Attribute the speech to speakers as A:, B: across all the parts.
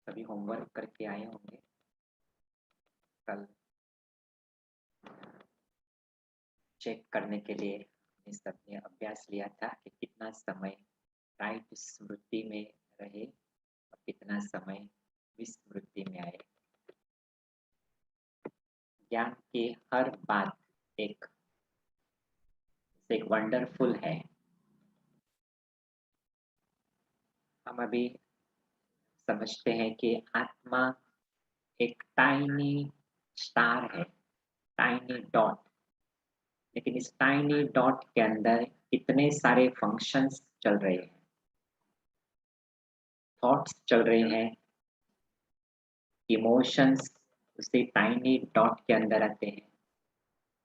A: सभी होमवर्क करके आए होंगे कल। चेक करने के लिए हमने सबने अभ्यास लिया था कि कितना समय राइट स्मृति में रहे और कितना समय विस्मृति में आए। ज्ञान की हर बात एक एक वंडरफुल है। हम अभी समझते हैं कि आत्मा एक टाइनी स्टार है, टाइनी डॉट। लेकिन इस टाइनी डॉट के अंदर कितने सारे फंक्शंस चल रहे हैं, थॉट्स चल रहे हैं, इमोशंस उसी टाइनी डॉट के अंदर आते हैं।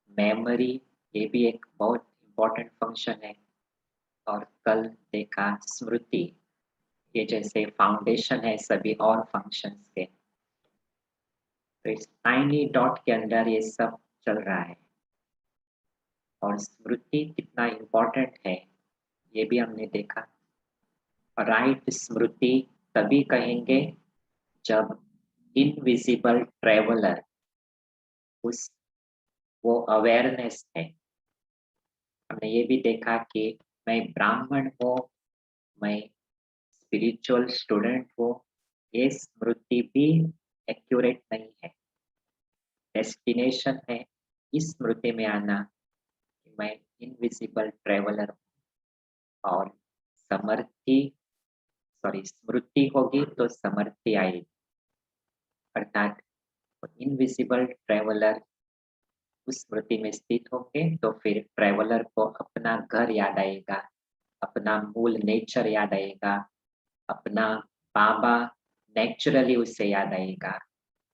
A: मेमोरी, ये भी एक बहुत इम्पोर्टेंट फंक्शन है। और कल देखा स्मृति, ये जैसे फाउंडेशन है सभी और फंक्शंस के। तो इस टाइनी डॉट के अंदर ये सब चल रहा है। और स्मृति कितना इम्पोर्टेंट है ये भी हमने देखा। राइट स्मृति तभी कहेंगे जब इनविजिबल ट्रेवलर, उस वो अवेयरनेस है। हमने ये भी देखा कि मैं ब्राह्मण हूँ, मैं स्पिरिचुअल स्टूडेंट हूँ, ये स्मृति भी एक्यूरेट नहीं है। डेस्टिनेशन है इस स्मृति में आना कि मैं इनविजिबल ट्रेवलर हूँ। और समर्थी सॉरी स्मृति होगी तो समर्थी आएगी। अर्थात इनविजिबल ट्रेवलर उस स्मृति में स्थित होंगे तो फिर ट्रेवलर को अपना घर याद आएगा, अपना मूल नेचर याद आएगा, अपना बाबा नेचुरली उससे याद आएगा,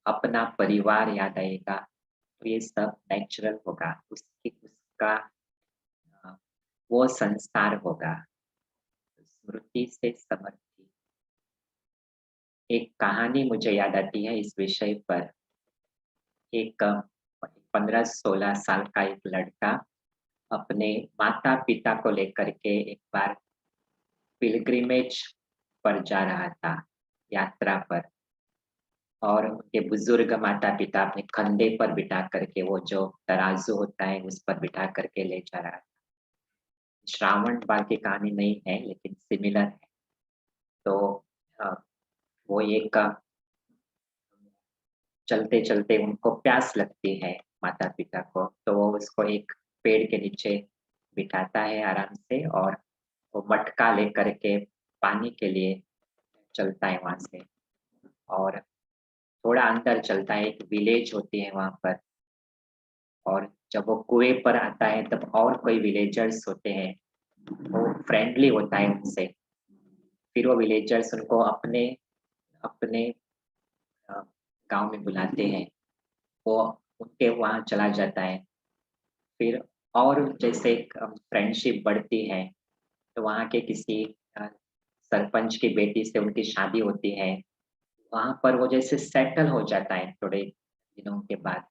A: अपना परिवार याद आएगा। तो ये सब नेचुरल होगा, उसका अ, वो संस्कार होगा। स्मृति से समृद्धि। एक कहानी मुझे याद आती है इस विषय पर। एक 15-16 साल का एक लड़का अपने माता-पिता को लेकर के एक बार पिलग्रिमेज पर जा रहा था, यात्रा पर। और उनके बुजुर्ग माता-पिता अपने कंधे पर बिठा करके, वो जो तराजू होता है उस पर बिठा करके ले जा रहा था। श्रावण बाल की कहानी नहीं है लेकिन सिमिलर है। तो अ, वो एक चलते-चलते उनको प्यास लगती है माता-पिता को, तो वो उसको एक पेड़ के नीचे बिठाता है आराम से और वो मटका लेकर के पानी के लिए चलता है वहाँ से। और थोड़ा अंदर चलता है, एक विलेज होती है वहाँ पर। और जब वो कुएँ पर आता है तब और कोई विलेजर्स होते हैं, वो फ्रेंडली होता है उनसे। फिर वो विलेजर्स उनको अपने अपने अ, गाँव में बुलाते हैं। वो उनके वहाँ चला जाता है। फिर और जैसे फ्रेंडशिप बढ़ती है, तो वहाँ के किसी अ, सरपंच की बेटी से उनकी शादी होती है। वहाँ पर वो जैसे सेटल हो जाता है थोड़े दिनों के बाद,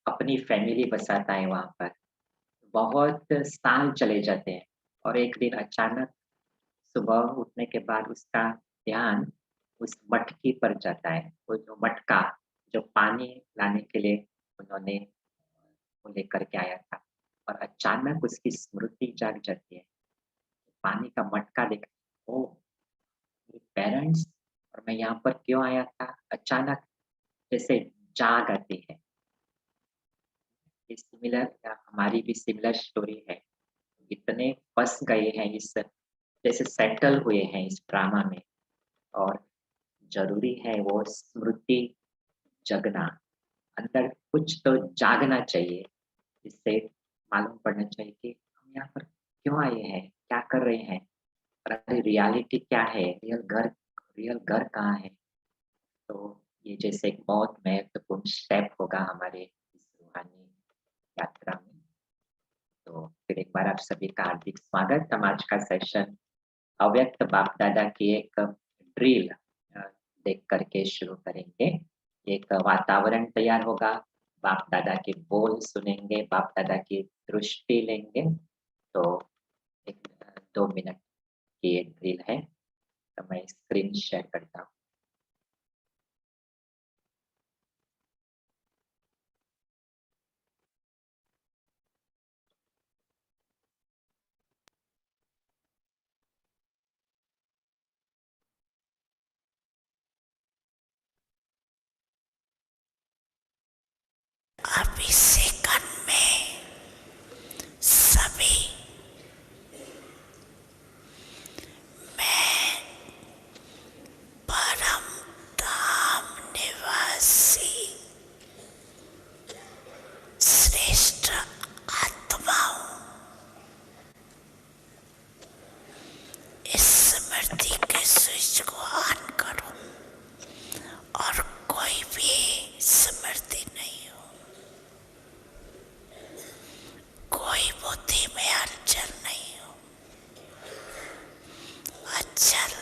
A: अपनी फैमिली बसाता है वहाँ पर। बहुत साल चले जाते हैं और एक दिन अचानक सुबह उठने के बाद उसका ध्यान उस मटकी पर जाता है। वो जो मटका, जो पानी लाने के लिए उन्होंने वो लेकर के आया था। और अचानक उसकी स्मृति जाग जाती है। पानी का मटका देख, ओह! मेरे पेरेंट्स और मैं यहाँ पर क्यों आया था? अचानक जैसे जाग आती है। ये सिमिलर हमारी भी सिमिलर स्टोरी है। इतने फँस गए हैं इस, जैसे सेटल हुए हैं इस ड्रामा में। और ज़रूरी है वो स्मृति जगना। अंदर कुछ तो जागना चाहिए, जिससे मालूम पड़ना चाहिए कि हम यहाँ पर क्यों आए हैं? क्या कर रहे हैं? और हमारी रियलिटी क्या है? रियल घर कहाँ है? तो ये जैसे एक बहुत महत्वपूर्ण स्टेप होगा हमारे इस रूहानी यात्रा में। तो फिर एक बार आप सभी का हार्दिक स्वागत। हम आज का सेशन अव्यक्त बाप-दादा की एक ड्रिल अ, देख कर के शुरू करेंगे। एक वातावरण तैयार होगा, बाप-दादा के बोल सुनेंगे, बाप-दादा की दृष्टि लेंगे। तो एक 2 मिनट की ये ड्रिल है। तो मैं स्क्रीन शेयर करता हूँ।
B: स्विच को ऑन करूं और कोई भी स्मृति नहीं हो, कोई बुद्धि में हलचल नहीं हो। अचल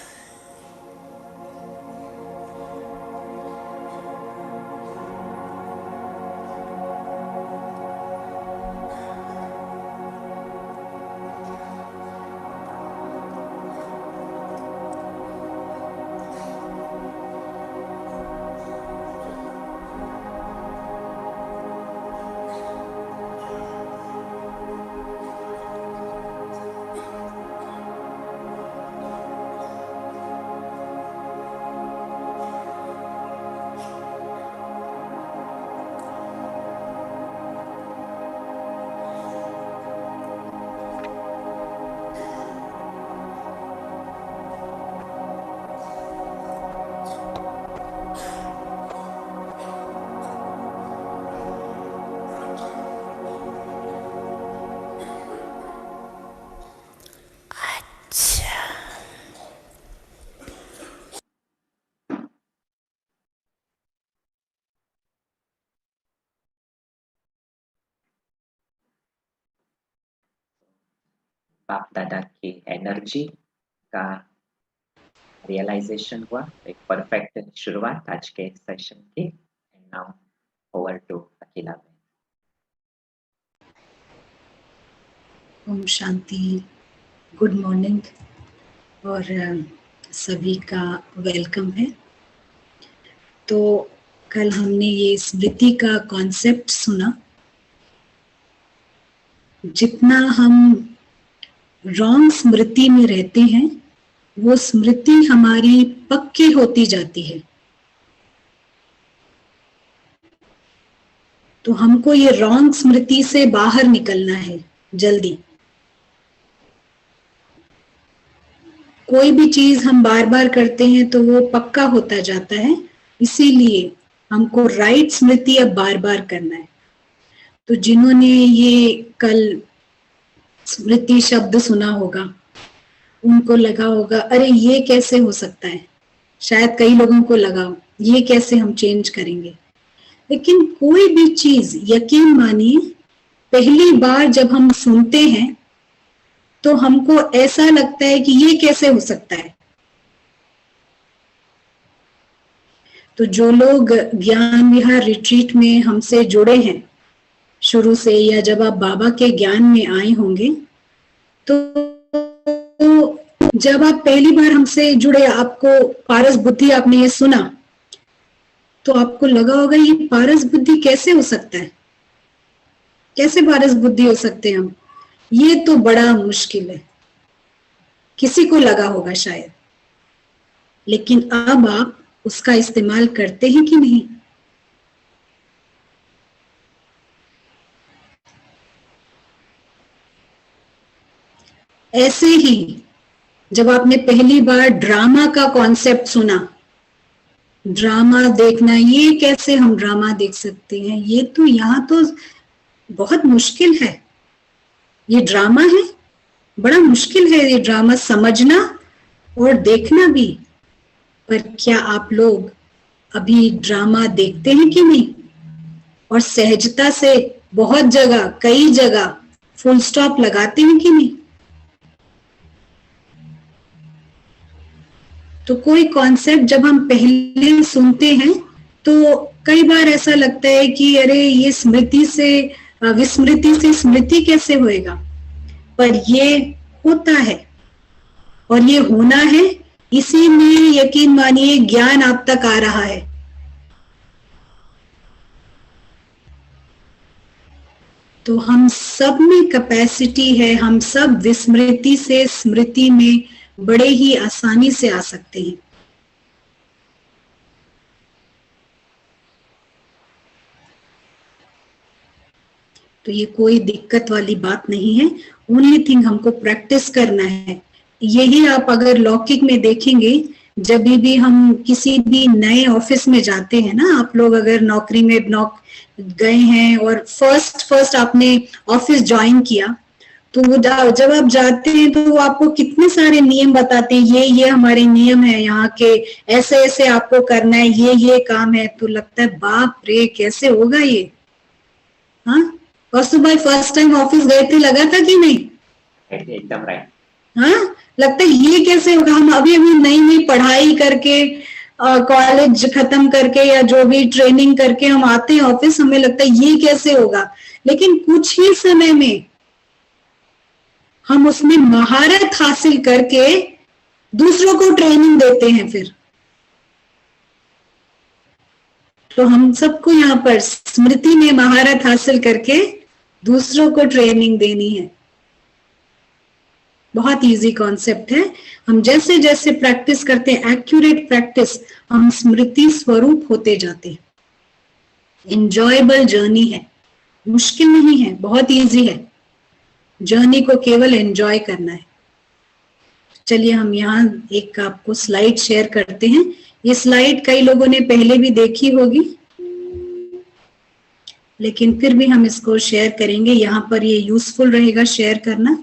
A: बाप दादा की एनर्जी का रियलाइजेशन हुआ, एक परफेक्ट शुरुआत आज के सेशन की। एंड नाउ ओवर टू अकेला में।
C: ओम शांति, गुड मॉर्निंग और सभी का वेलकम है। तो कल हमने ये स्मृति का कॉन्सेप्ट सुना। जितना हम रॉन्ग स्मृति में रहते हैं वो स्मृति हमारी पक्की होती जाती है। तो हमको ये रॉन्ग स्मृति से बाहर निकलना है जल्दी। कोई भी चीज हम बार बार करते हैं तो वो पक्का होता जाता है, इसीलिए हमको राइट स्मृति अब बार बार करना है। तो जिन्होंने ये कल स्मृति शब्द सुना होगा उनको लगा होगा अरे ये कैसे हो सकता है, शायद कई लोगों को लगा हो ये कैसे हम चेंज करेंगे। लेकिन कोई भी चीज यकीन मानिए पहली बार जब हम सुनते हैं तो हमको ऐसा लगता है कि ये कैसे हो सकता है। तो जो लोग ज्ञान विहार रिट्रीट में हमसे जुड़े हैं शुरू से, या जब आप बाबा के ज्ञान में आए होंगे, तो जब आप पहली बार हमसे जुड़े, आपको पारस बुद्धि, आपने ये सुना तो आपको लगा होगा ये पारस बुद्धि कैसे हो सकता है, कैसे पारस बुद्धि हो सकते हैं हम, ये तो बड़ा मुश्किल है, किसी को लगा होगा शायद। लेकिन अब आप उसका इस्तेमाल करते हैं कि नहीं? ऐसे ही जब आपने पहली बार ड्रामा का कॉन्सेप्ट सुना, ड्रामा देखना, ये कैसे हम ड्रामा देख सकते हैं, ये तो यहाँ तो बहुत मुश्किल है, ये ड्रामा है, बड़ा मुश्किल है ये ड्रामा समझना और देखना भी। पर क्या आप लोग अभी ड्रामा देखते हैं कि नहीं? और सहजता से बहुत जगह, कई जगह फुल स्टॉप लगाते हैं कि नहीं? तो कोई कॉन्सेप्ट जब हम पहले सुनते हैं तो कई बार ऐसा लगता है कि अरे ये स्मृति से, विस्मृति से स्मृति कैसे होएगा, पर ये होता है और ये होना है, इसी में यकीन मानिए ज्ञान आप तक आ रहा है। तो हम सब में कैपेसिटी है, हम सब विस्मृति से स्मृति में बड़े ही आसानी से आ सकते हैं। तो ये कोई दिक्कत वाली बात नहीं है, ओनली थिंग हमको प्रैक्टिस करना है। यही आप अगर लौकिक में देखेंगे, जब भी हम किसी भी नए ऑफिस में जाते हैं ना, आप लोग अगर नौकरी में गए हैं और फर्स्ट आपने ऑफिस ज्वाइन किया, तो वो जब आप जाते हैं तो वो आपको कितने सारे नियम बताते हैं, ये हमारे नियम है यहाँ के, ऐसे ऐसे आपको करना है, ये काम है। तो लगता है बाप रे कैसे होगा ये। हाँ, कौस्तुभ भाई फर्स्ट टाइम ऑफिस गए थे, लगा था कि नहीं?
A: एकदम राइट।
C: हाँ, लगता है ये कैसे होगा। हम अभी नई नई पढ़ाई करके, कॉलेज खत्म करके या जो भी ट्रेनिंग करके हम आते हैं ऑफिस, हमें लगता है ये कैसे होगा, लेकिन कुछ ही समय में हम उसमें महारत हासिल करके दूसरों को ट्रेनिंग देते हैं फिर। तो हम सबको यहाँ पर स्मृति में महारत हासिल करके दूसरों को ट्रेनिंग देनी है। बहुत इजी कॉन्सेप्ट है। हम जैसे जैसे प्रैक्टिस करते हैं, एक्यूरेट प्रैक्टिस, हम स्मृति स्वरूप होते जाते हैं। एंजॉयबल जर्नी है, मुश्किल नहीं है, बहुत इजी है। जर्नी को केवल एंजॉय करना है। चलिए हम यहाँ एक आपको स्लाइड शेयर करते हैं। ये स्लाइड कई लोगों ने पहले भी देखी होगी, लेकिन फिर भी हम इसको शेयर करेंगे। यहाँ पर ये यूजफुल रहेगा शेयर करना।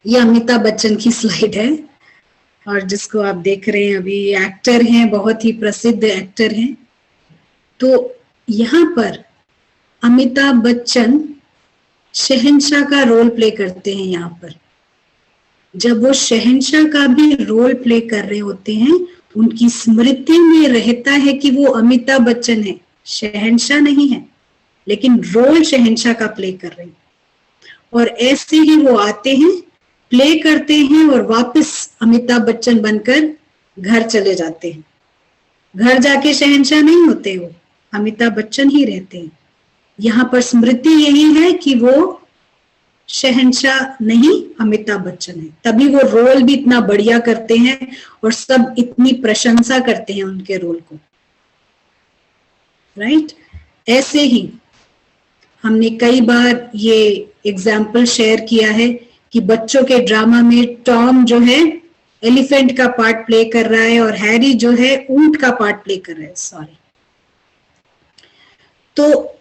C: ये अमिताभ बच्चन की स्लाइड है, और जिसको आप देख रहे हैं अभी, एक्टर हैं, बहुत ही प्रसिद्ध एक्टर हैं। तो यहाँ पर अमिताभ बच्चन शहंशाह का रोल प्ले करते हैं। यहाँ पर जब वो शहंशाह का भी रोल प्ले कर रहे होते हैं, उनकी स्मृति में रहता है कि वो अमिताभ बच्चन है, शहंशाह नहीं है, लेकिन रोल शहंशाह का प्ले कर रहे हैं। और ऐसे ही वो आते हैं, प्ले करते हैं, और वापस अमिताभ बच्चन बनकर घर चले जाते हैं। घर जाके शहंशाह नहीं होते, वो अमिताभ बच्चन ही रहते हैं। यहाँ पर स्मृति यही है कि वो शहंशाह नहीं, अमिताभ बच्चन है। तभी वो रोल भी इतना बढ़िया करते हैं और सब इतनी प्रशंसा करते हैं उनके रोल को। राइट? ऐसे ही हमने कई बार ये एग्जाम्पल शेयर किया है कि बच्चों के ड्रामा में टॉम जो है एलिफेंट का पार्ट प्ले कर रहा है और हैरी जो है ऊंट का पार्ट प्ले कर रहा है। सॉरी। तो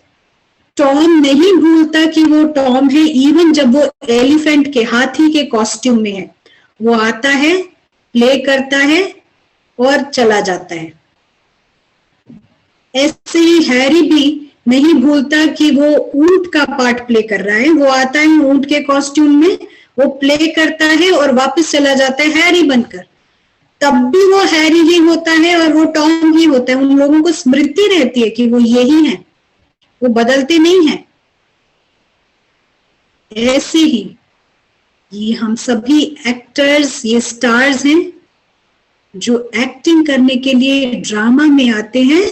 C: टॉम नहीं भूलता कि वो टॉम है, इवन जब वो एलिफेंट के, हाथी के कॉस्ट्यूम में है। वो आता है, प्ले करता है और चला जाता है। ऐसे ही हैरी भी नहीं भूलता कि वो ऊंट का पार्ट प्ले कर रहा है। वो आता है ऊंट के कॉस्ट्यूम में, वो प्ले करता है और वापस चला जाता है हैरी बनकर। तब भी वो हैरी ही होता है और वो टॉम ही होता है। उन लोगों को स्मृति रहती है कि वो यही है, वो बदलते नहीं है। ऐसे ही ये हम सभी एक्टर्स, ये स्टार्स हैं जो एक्टिंग करने के लिए ड्रामा में आते हैं,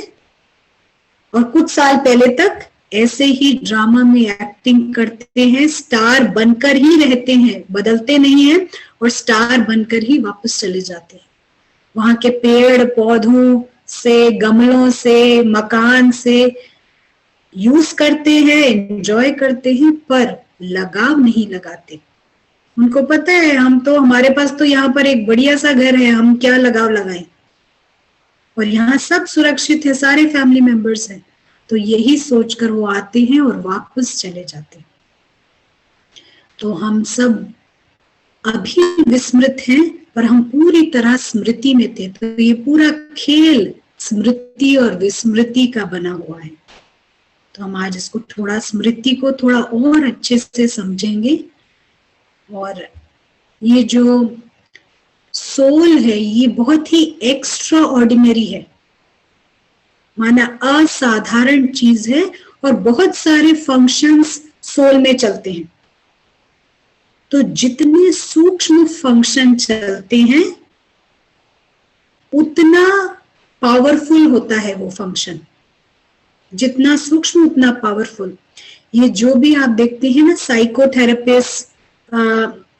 C: और कुछ साल पहले तक ऐसे ही ड्रामा में एक्टिंग करते हैं, स्टार बनकर ही रहते हैं, बदलते नहीं हैं, और स्टार बनकर ही वापस चले जाते हैं। वहां के पेड़ पौधों से, गमलों से, मकान से यूज करते हैं, एंजॉय करते हैं, पर लगाव नहीं लगाते। उनको पता है हम तो, हमारे पास तो यहाँ पर एक बढ़िया सा घर है, हम क्या लगाव लगाएं, और यहाँ सब सुरक्षित है, सारे फैमिली मेंबर्स हैं। तो यही सोचकर वो आते हैं और वापस चले जाते हैं। तो हम सब अभी विस्मृत हैं, पर हम पूरी तरह स्मृति में थे। तो ये पूरा खेल स्मृति और विस्मृति का बना हुआ है। तो हम आज इसको थोड़ा, स्मृति को थोड़ा और अच्छे से समझेंगे। और ये जो सोल है, ये बहुत ही एक्स्ट्रा ऑर्डिनरी है, माना असाधारण चीज है, और बहुत सारे फंक्शंस सोल में चलते हैं। तो जितने सूक्ष्म फंक्शन चलते हैं उतना पावरफुल होता है वो फंक्शन। जितना सूक्ष्म उतना पावरफुल। ये जो भी आप देखते हैं ना, साइकोथेरेपिस्ट,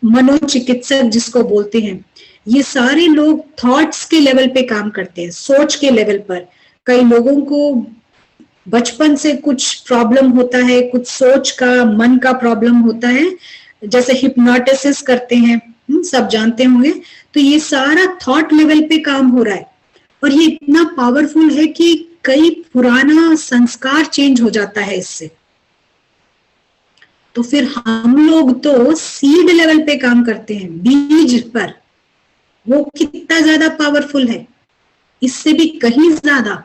C: मनोचिकित्सक जिसको बोलते हैं, ये सारे लोग थॉट्स के लेवल पे काम करते हैं, सोच के लेवल पर। कई लोगों को बचपन से कुछ प्रॉब्लम होता है, कुछ सोच का, मन का प्रॉब्लम होता है, जैसे हिप्नोटिसिस करते हैं, सब जानते होंगे। तो ये सारा थॉट लेवल पे काम हो रहा है। और ये इतना पावरफुल है कि कई पुराना संस्कार चेंज हो जाता है इससे। तो फिर हम लोग तो सीड लेवल पे काम करते हैं, बीज पर, वो कितना ज्यादा पावरफुल है, इससे भी कहीं ज्यादा।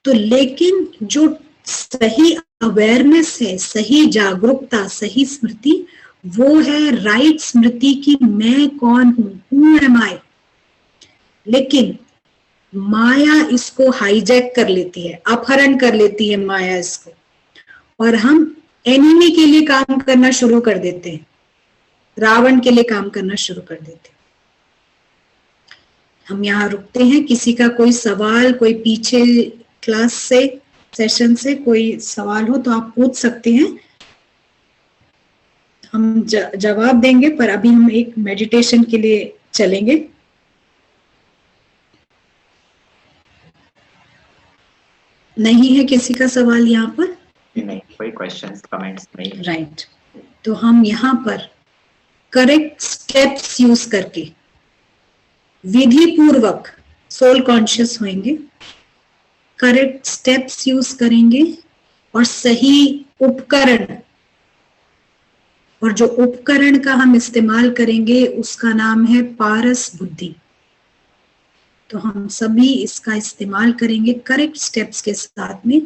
C: तो लेकिन जो सही अवेयरनेस है, सही जागरूकता, सही स्मृति, वो है राइट स्मृति की मैं कौन हूं, हु एम आई। लेकिन माया इसको हाईजैक कर लेती है, अपहरण कर लेती है माया इसको, और हम एनिमी के लिए काम करना शुरू कर देते हैं, रावण के लिए काम करना शुरू कर देते हैं। हम यहाँ रुकते हैं। किसी का कोई सवाल, कोई पीछे क्लास से, सेशन से कोई सवाल हो तो आप पूछ सकते हैं, हम जवाब देंगे। पर अभी हम एक मेडिटेशन के लिए चलेंगे। नहीं है किसी का सवाल यहाँ पर?
A: नहीं, कोई क्वेश्चंस कमेंट्स नहीं।
C: राइट। तो हम यहाँ पर करेक्ट स्टेप्स यूज करके विधि पूर्वक सोल कॉन्शियस होंगे, करेक्ट स्टेप्स यूज करेंगे, और सही उपकरण, और जो उपकरण का हम इस्तेमाल करेंगे उसका नाम है पारस बुद्धि। तो हम सभी इसका इस्तेमाल करेंगे करेक्ट स्टेप्स के साथ में,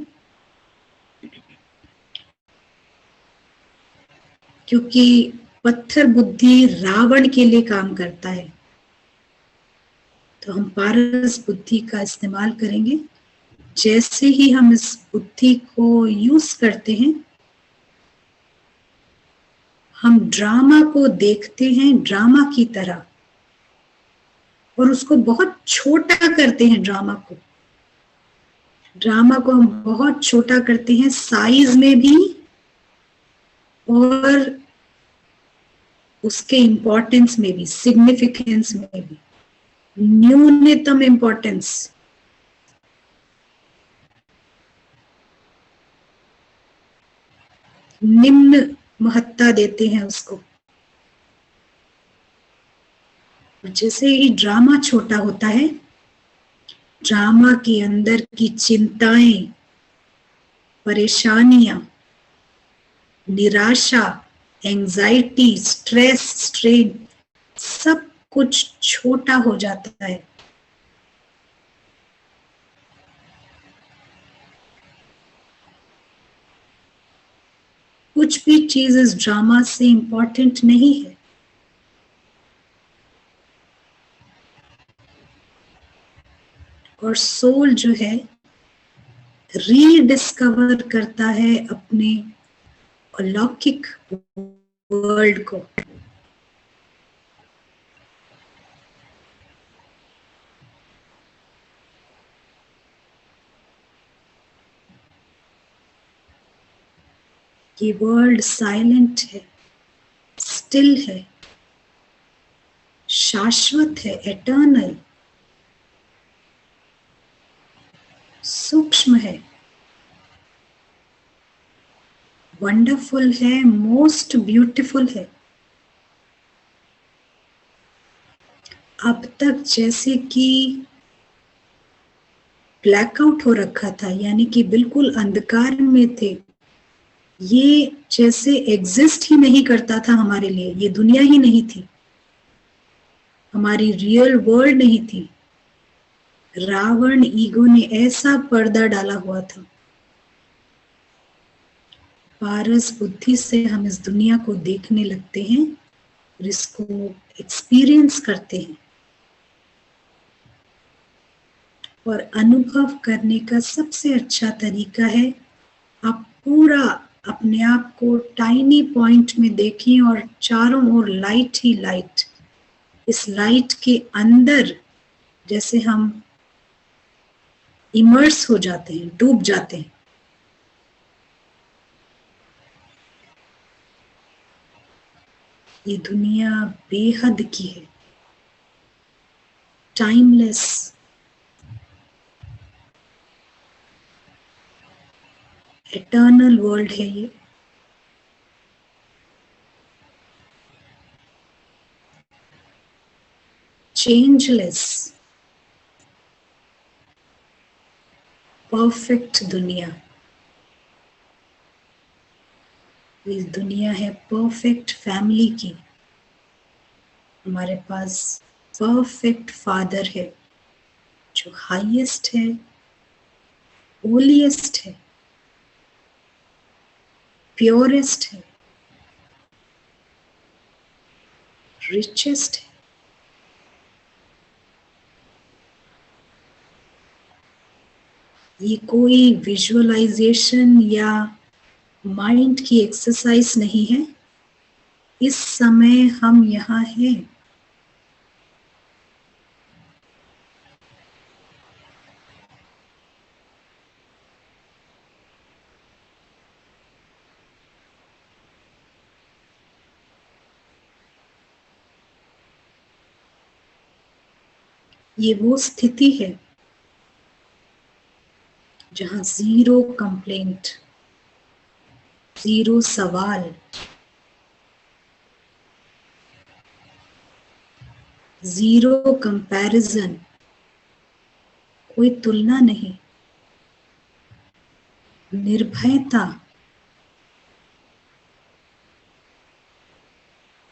C: क्योंकि पत्थर बुद्धि रावण के लिए काम करता है। तो हम पारस बुद्धि का इस्तेमाल करेंगे। जैसे ही हम इस बुद्धि को यूज करते हैं, हम ड्रामा को देखते हैं ड्रामा की तरह, और उसको बहुत छोटा करते हैं। ड्रामा को हम बहुत छोटा करते हैं, साइज में भी और उसके इंपॉर्टेंस में भी, सिग्निफिकेंस में भी, न्यूनतम इंपॉर्टेंस। निम्न महत्ता देते हैं उसको। जैसे ही ड्रामा छोटा होता है, ड्रामा के अंदर की चिंताएं, परेशानियां, निराशा, एंजाइटी, स्ट्रेस, स्ट्रेन, सब कुछ छोटा हो जाता है। कुछ भी चीज इस ड्रामा से इंपॉर्टेंट नहीं है। और सोल जो है रीडिस्कवर करता है अपने अलौकिक वर्ल्ड को। ये वर्ल्ड साइलेंट है, स्टिल है, शाश्वत है, एटर्नल, सूक्ष्म है, वंडरफुल है, मोस्ट ब्यूटीफुल है। अब तक जैसे कि ब्लैकआउट हो रखा था, यानी कि बिल्कुल अंधकार में थे, ये जैसे एग्जिस्ट ही नहीं करता था हमारे लिए, ये दुनिया ही नहीं थी, हमारी रियल वर्ल्ड नहीं थी। रावण ईगो ने ऐसा पर्दा डाला हुआ था। पारस बुद्धि से हम इस दुनिया को देखने लगते हैं और इसको एक्सपीरियंस करते हैं। और अनुभव करने का सबसे अच्छा तरीका है, आप पूरा अपने आप को टाइनी पॉइंट में देखें और चारों ओर लाइट ही लाइट। इस लाइट के अंदर जैसे हम इमर्स हो जाते हैं, डूब जाते हैं। ये दुनिया बेहद की है, टाइमलेस, एटर्नल वर्ल्ड है ये। चेंजलेस, परफेक्ट दुनिया। ये दुनिया है परफेक्ट फैमिली की। हमारे पास परफेक्ट फादर है जो हाईएस्ट है, होलीएस्ट है, प्योरेस्ट है, रिचेस्ट है। ये कोई विजुअलाइजेशन या माइंड की एक्सरसाइज नहीं है। इस समय हम यहाँ हैं। ये वो स्थिति है जहां जीरो कंप्लेंट, जीरो सवाल, जीरो कंपैरिजन, कोई तुलना नहीं, निर्भयता।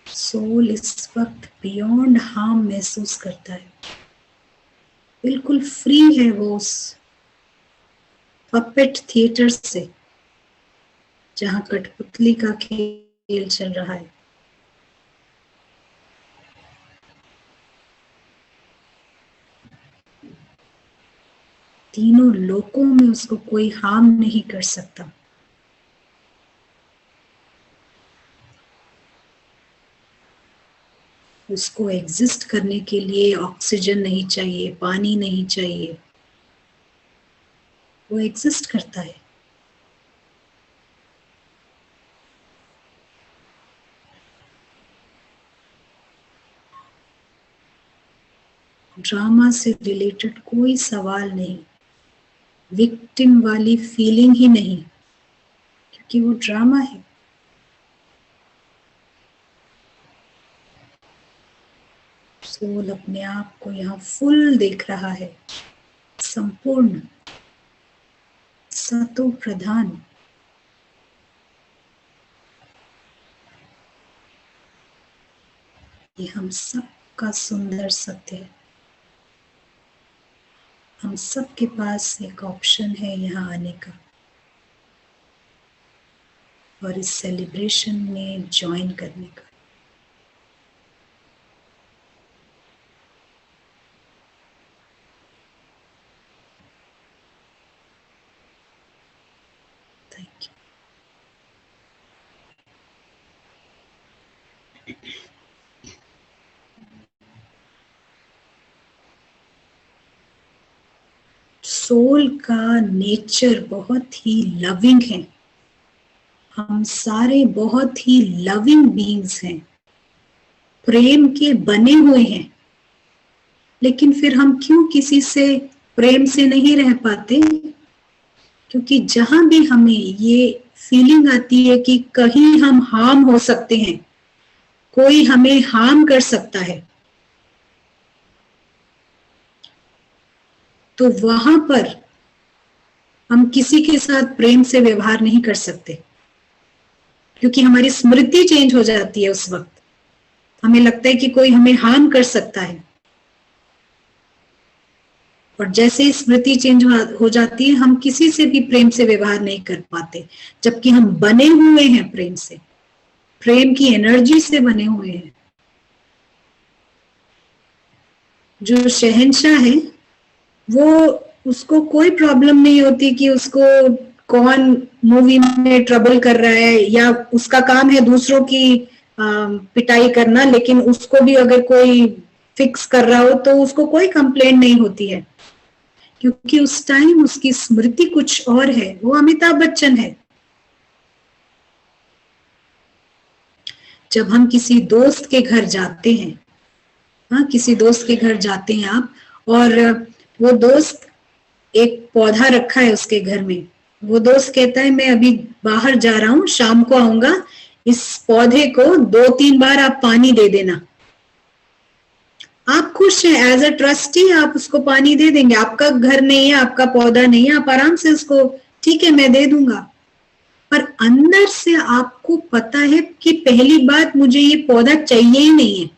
C: सोल इस वक्त बियॉन्ड हार्म महसूस करता है, बिल्कुल फ्री है वो उस पपेट थिएटर से जहां कठपुतली का खेल चल रहा है। तीनों लोकों में उसको कोई हार्म नहीं कर सकता। उसको एग्जिस्ट करने के लिए ऑक्सीजन नहीं चाहिए, पानी नहीं चाहिए, वो एग्जिस्ट करता है। ड्रामा से रिलेटेड कोई सवाल नहीं, विक्टिम वाली फीलिंग ही नहीं, क्योंकि वो ड्रामा है। सोल अपने आप को यहाँ फुल देख रहा है, संपूर्ण, सतो प्रधान। ये हम सब का सुंदर सत्य है। हम सब के पास एक ऑप्शन है यहाँ आने का और इस सेलिब्रेशन में ज्वाइन करने का। Thank you. सोल का नेचर बहुत ही लविंग है। हम सारे बहुत ही लविंग बीइंग्स हैं, प्रेम के बने हुए हैं। लेकिन फिर हम क्यों किसी से प्रेम से नहीं रह पाते? क्योंकि जहां भी हमें ये फीलिंग आती है कि कहीं हम हार्म हो सकते हैं, कोई हमें हार्म कर सकता है, तो वहां पर हम किसी के साथ प्रेम से व्यवहार नहीं कर सकते, क्योंकि हमारी स्मृति चेंज हो जाती है। उस वक्त हमें लगता है कि कोई हमें हार्म कर सकता है, और जैसे ही स्मृति चेंज हो जाती है, हम किसी से भी प्रेम से व्यवहार नहीं कर पाते, जबकि हम बने हुए हैं प्रेम से, प्रेम की एनर्जी से बने हुए हैं। जो शहंशाह है वो, उसको कोई प्रॉब्लम नहीं होती कि उसको कौन मूवी में ट्रबल कर रहा है, या उसका काम है दूसरों की पिटाई करना, लेकिन उसको भी अगर कोई फिक्स कर रहा हो तो उसको कोई कंप्लेंट नहीं होती है, क्योंकि उस टाइम उसकी स्मृति कुछ और है। वो अमिताभ बच्चन है। जब हम किसी दोस्त के घर जाते हैं, हाँ, किसी दोस्त के घर जाते हैं आप, और वो दोस्त एक पौधा रखा है उसके घर में, वो दोस्त कहता है मैं अभी बाहर जा रहा हूं, शाम को आऊंगा, इस पौधे को 2-3 बार आप पानी दे देना। आप खुश हैं, एज अ ट्रस्टी आप उसको पानी दे देंगे, आपका घर नहीं है, आपका पौधा नहीं है, आप आराम से उसको ठीक है मैं दे दूंगा, पर अंदर से आपको पता है कि पहली बात मुझे ये पौधा चाहिए ही नहीं है।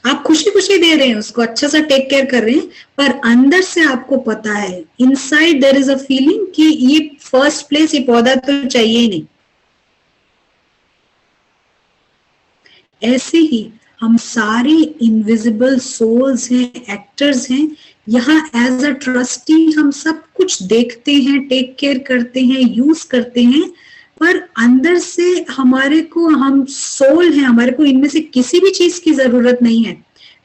C: आप खुशी खुशी दे रहे हैं उसको, अच्छा सा टेक केयर कर रहे हैं, पर अंदर से आपको पता है, inside there is a feeling कि ये फर्स्ट प्लेस ये पौधा तो चाहिए ही नहीं। ऐसे ही हम सारे इनविजिबल सोल्स हैं, एक्टर्स हैं, यहाँ एज अ ट्रस्टी हम सब कुछ देखते हैं, टेक केयर करते हैं, यूज करते हैं, पर अंदर से हमारे को, हम सोल हैं, हमारे को इनमें से किसी भी चीज की जरूरत नहीं है।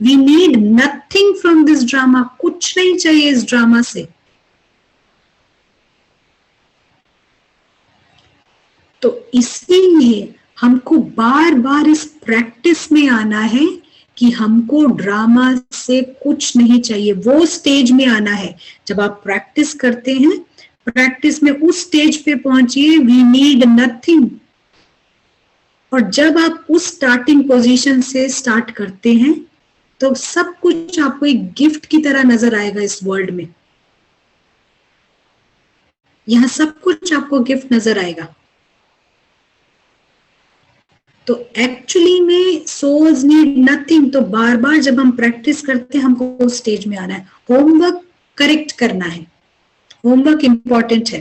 C: We need nothing from this drama, कुछ नहीं चाहिए इस ड्रामा से। तो इसीलिए हमको बार बार इस प्रैक्टिस में आना है कि हमको ड्रामा से कुछ नहीं चाहिए। वो स्टेज में आना है जब आप प्रैक्टिस करते हैं, प्रैक्टिस में उस स्टेज पे पहुंचिए, वी नीड नथिंग। और जब आप उस स्टार्टिंग पोजीशन से स्टार्ट करते हैं तो सब कुछ आपको एक गिफ्ट की तरह नजर आएगा इस वर्ल्ड में। यहां सब कुछ आपको गिफ्ट नजर आएगा। तो एक्चुअली में सोल्स नीड नथिंग। तो बार बार जब हम प्रैक्टिस करते हैं हमको उस स्टेज में आना है, होमवर्क करेक्ट करना है, होमवर्क इंपॉर्टेंट है।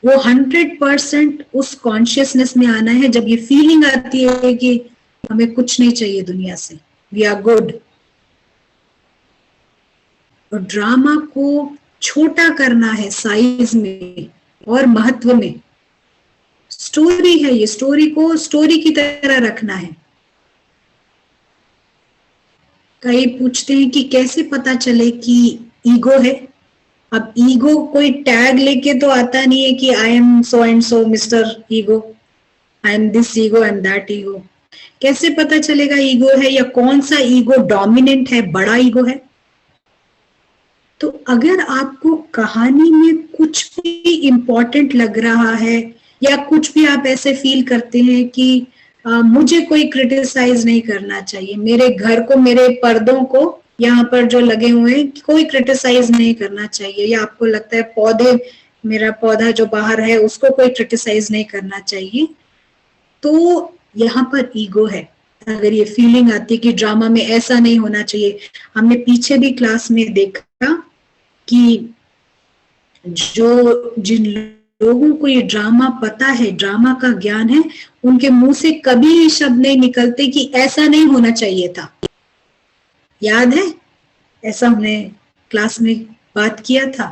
C: वो 100% उस कॉन्शियसनेस में आना है जब ये फीलिंग आती है कि हमें कुछ नहीं चाहिए दुनिया से, वी आर गुड। और ड्रामा को छोटा करना है साइज में और महत्व में। स्टोरी है ये, स्टोरी को स्टोरी की तरह रखना है। कई पूछते हैं कि कैसे पता चले कि ईगो है। अब ईगो कोई टैग लेके तो आता नहीं है कि I am so and so mister ego, I am this ego, I am that ego. कैसे पता चलेगा ईगो है या कौन सा ईगो डोमिनेंट है, बड़ा ईगो है? तो अगर आपको कहानी में कुछ भी इंपॉर्टेंट लग रहा है या कुछ भी आप ऐसे फील करते हैं कि मुझे कोई क्रिटिसाइज नहीं करना चाहिए, मेरे घर को, मेरे पर्दों को यहाँ पर जो लगे हुए हैं कोई क्रिटिसाइज नहीं करना चाहिए, या आपको लगता है पौधे, मेरा पौधा जो बाहर है उसको कोई क्रिटिसाइज नहीं करना चाहिए, तो यहाँ पर ईगो है। अगर ये फीलिंग आती है कि ड्रामा में ऐसा नहीं होना चाहिए। हमने पीछे भी क्लास में देखा कि जिन लोगों को ये ड्रामा पता है, ड्रामा का ज्ञान है, उनके मुंह से कभी ये शब्द नहीं निकलते कि ऐसा नहीं होना चाहिए था। याद है, ऐसा हमने क्लास में बात किया था।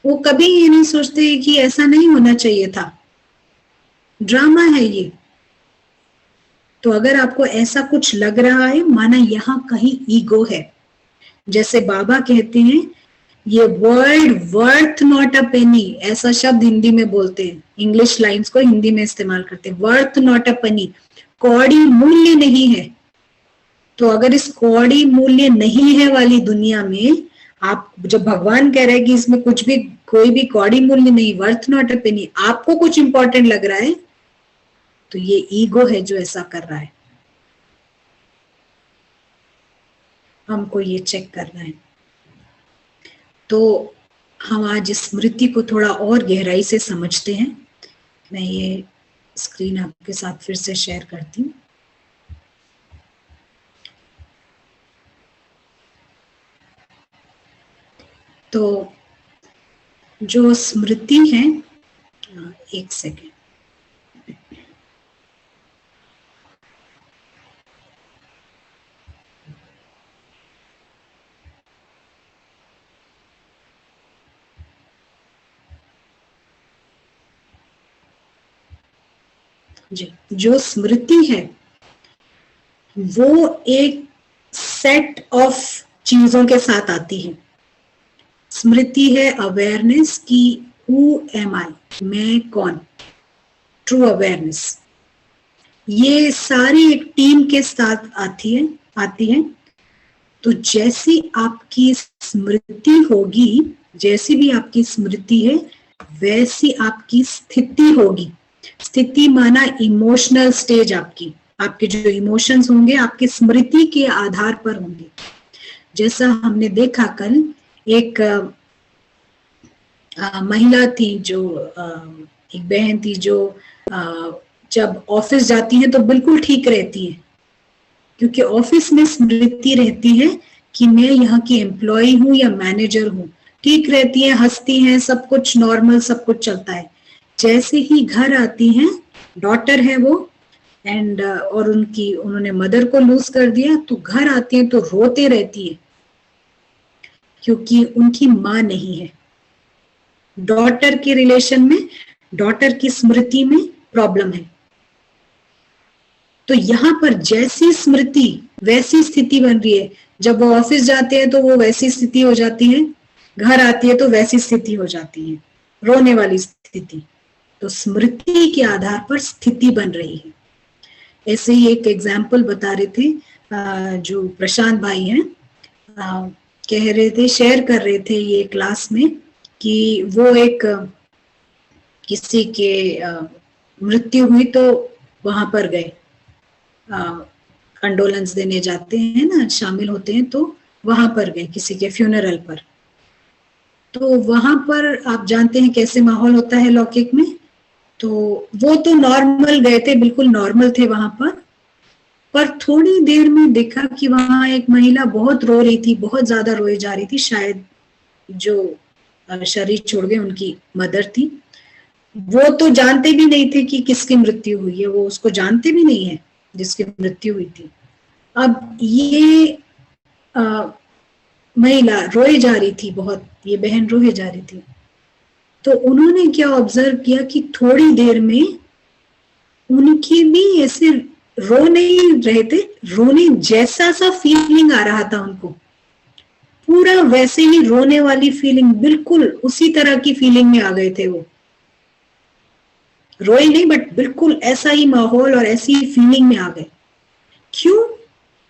C: वो कभी ये नहीं सोचते कि ऐसा नहीं होना चाहिए था, ड्रामा है ये। तो अगर आपको ऐसा कुछ लग रहा है, माना यहाँ कहीं ईगो है। जैसे बाबा कहते हैं, ये वर्ल्ड वर्थ नॉट अ पेनी, ऐसा शब्द हिंदी में बोलते हैं, इंग्लिश लाइंस को हिंदी में इस्तेमाल करते हैं, वर्थ नॉट अ पेनी, कौड़ी मूल्य नहीं है। तो अगर इस कौड़ी मूल्य नहीं है वाली दुनिया में आप, जब भगवान कह रहे हैं कि इसमें कुछ भी, कोई भी कौड़ी मूल्य नहीं, वर्थ नॉट अ पेनी, आपको कुछ इंपॉर्टेंट लग रहा है, तो ये ईगो है जो ऐसा कर रहा है। हमको ये चेक करना है। तो हम आज स्मृति को थोड़ा और गहराई से समझते हैं। मैं ये स्क्रीन आपके साथ फिर से शेयर करती हूँ। तो जो स्मृति है, एक सेकेंड, जी, जो स्मृति है वो एक सेट ऑफ चीजों के साथ आती है। स्मृति है अवेयरनेस की, हु एम आई, मैं कौन, ट्रू अवेयरनेस। ये सारी एक टीम के साथ आती है। तो जैसी आपकी स्मृति होगी, जैसी भी आपकी स्मृति है, वैसी आपकी स्थिति होगी। स्थिति माना इमोशनल स्टेज, आपके जो इमोशंस होंगे आपके स्मृति के आधार पर होंगे। जैसा हमने देखा कल, एक महिला थी जो एक बहन थी जो जब ऑफिस जाती है तो बिल्कुल ठीक रहती है, क्योंकि ऑफिस में स्मृति रहती है कि मैं यहाँ की एम्प्लॉय हूँ या मैनेजर हूँ, ठीक रहती है, हंसती हैं, सब कुछ नॉर्मल, सब कुछ चलता है। जैसे ही घर आती हैं, डॉटर है वो एंड और उन्होंने मदर को लूज कर दिया, तो घर आती है तो रोते रहती है क्योंकि उनकी माँ नहीं है। डॉटर के रिलेशन में, डॉटर की स्मृति में प्रॉब्लम है। तो यहाँ पर जैसी स्मृति वैसी स्थिति बन रही है। जब वो ऑफिस जाते हैं तो वो वैसी स्थिति हो जाती है, घर आती है तो वैसी स्थिति हो जाती है, रोने वाली स्थिति। तो स्मृति के आधार पर स्थिति बन रही है। ऐसे ही एक एग्जाम्पल बता रहे थे, जो प्रशांत भाई हैं, कह रहे थे, शेयर कर रहे थे ये क्लास में कि वो एक किसी के मृत्यु हुई तो वहां पर गए, कंडोलेंस देने जाते हैं ना, शामिल होते हैं, तो वहां पर गए किसी के फ्यूनरल पर। तो वहां पर आप जानते हैं कैसे माहौल होता है लौकिक में। तो वो तो नॉर्मल गए थे, बिल्कुल नॉर्मल थे वहां पर थोड़ी देर में देखा कि वहां एक महिला बहुत रो रही थी, बहुत ज्यादा रोए जा रही थी। शायद जो शरीर छोड़ गए उनकी मदर थी। वो तो जानते भी नहीं थे कि किसकी मृत्यु हुई है, वो उसको जानते भी नहीं है जिसकी मृत्यु हुई थी। अब ये महिला रोए जा रही थी बहुत, ये बहन रोए जा रही थी। तो उन्होंने क्या ऑब्जर्व किया कि थोड़ी देर में उनकी भी ऐसे रो नहीं रहे थे, रोने जैसा सा फीलिंग आ रहा था उनको, पूरा वैसे ही रोने वाली फीलिंग, बिल्कुल उसी तरह की फीलिंग में आ गए थे। वो रोए नहीं बट बिल्कुल ऐसा ही माहौल और ऐसी ही फीलिंग में आ गए। क्यों?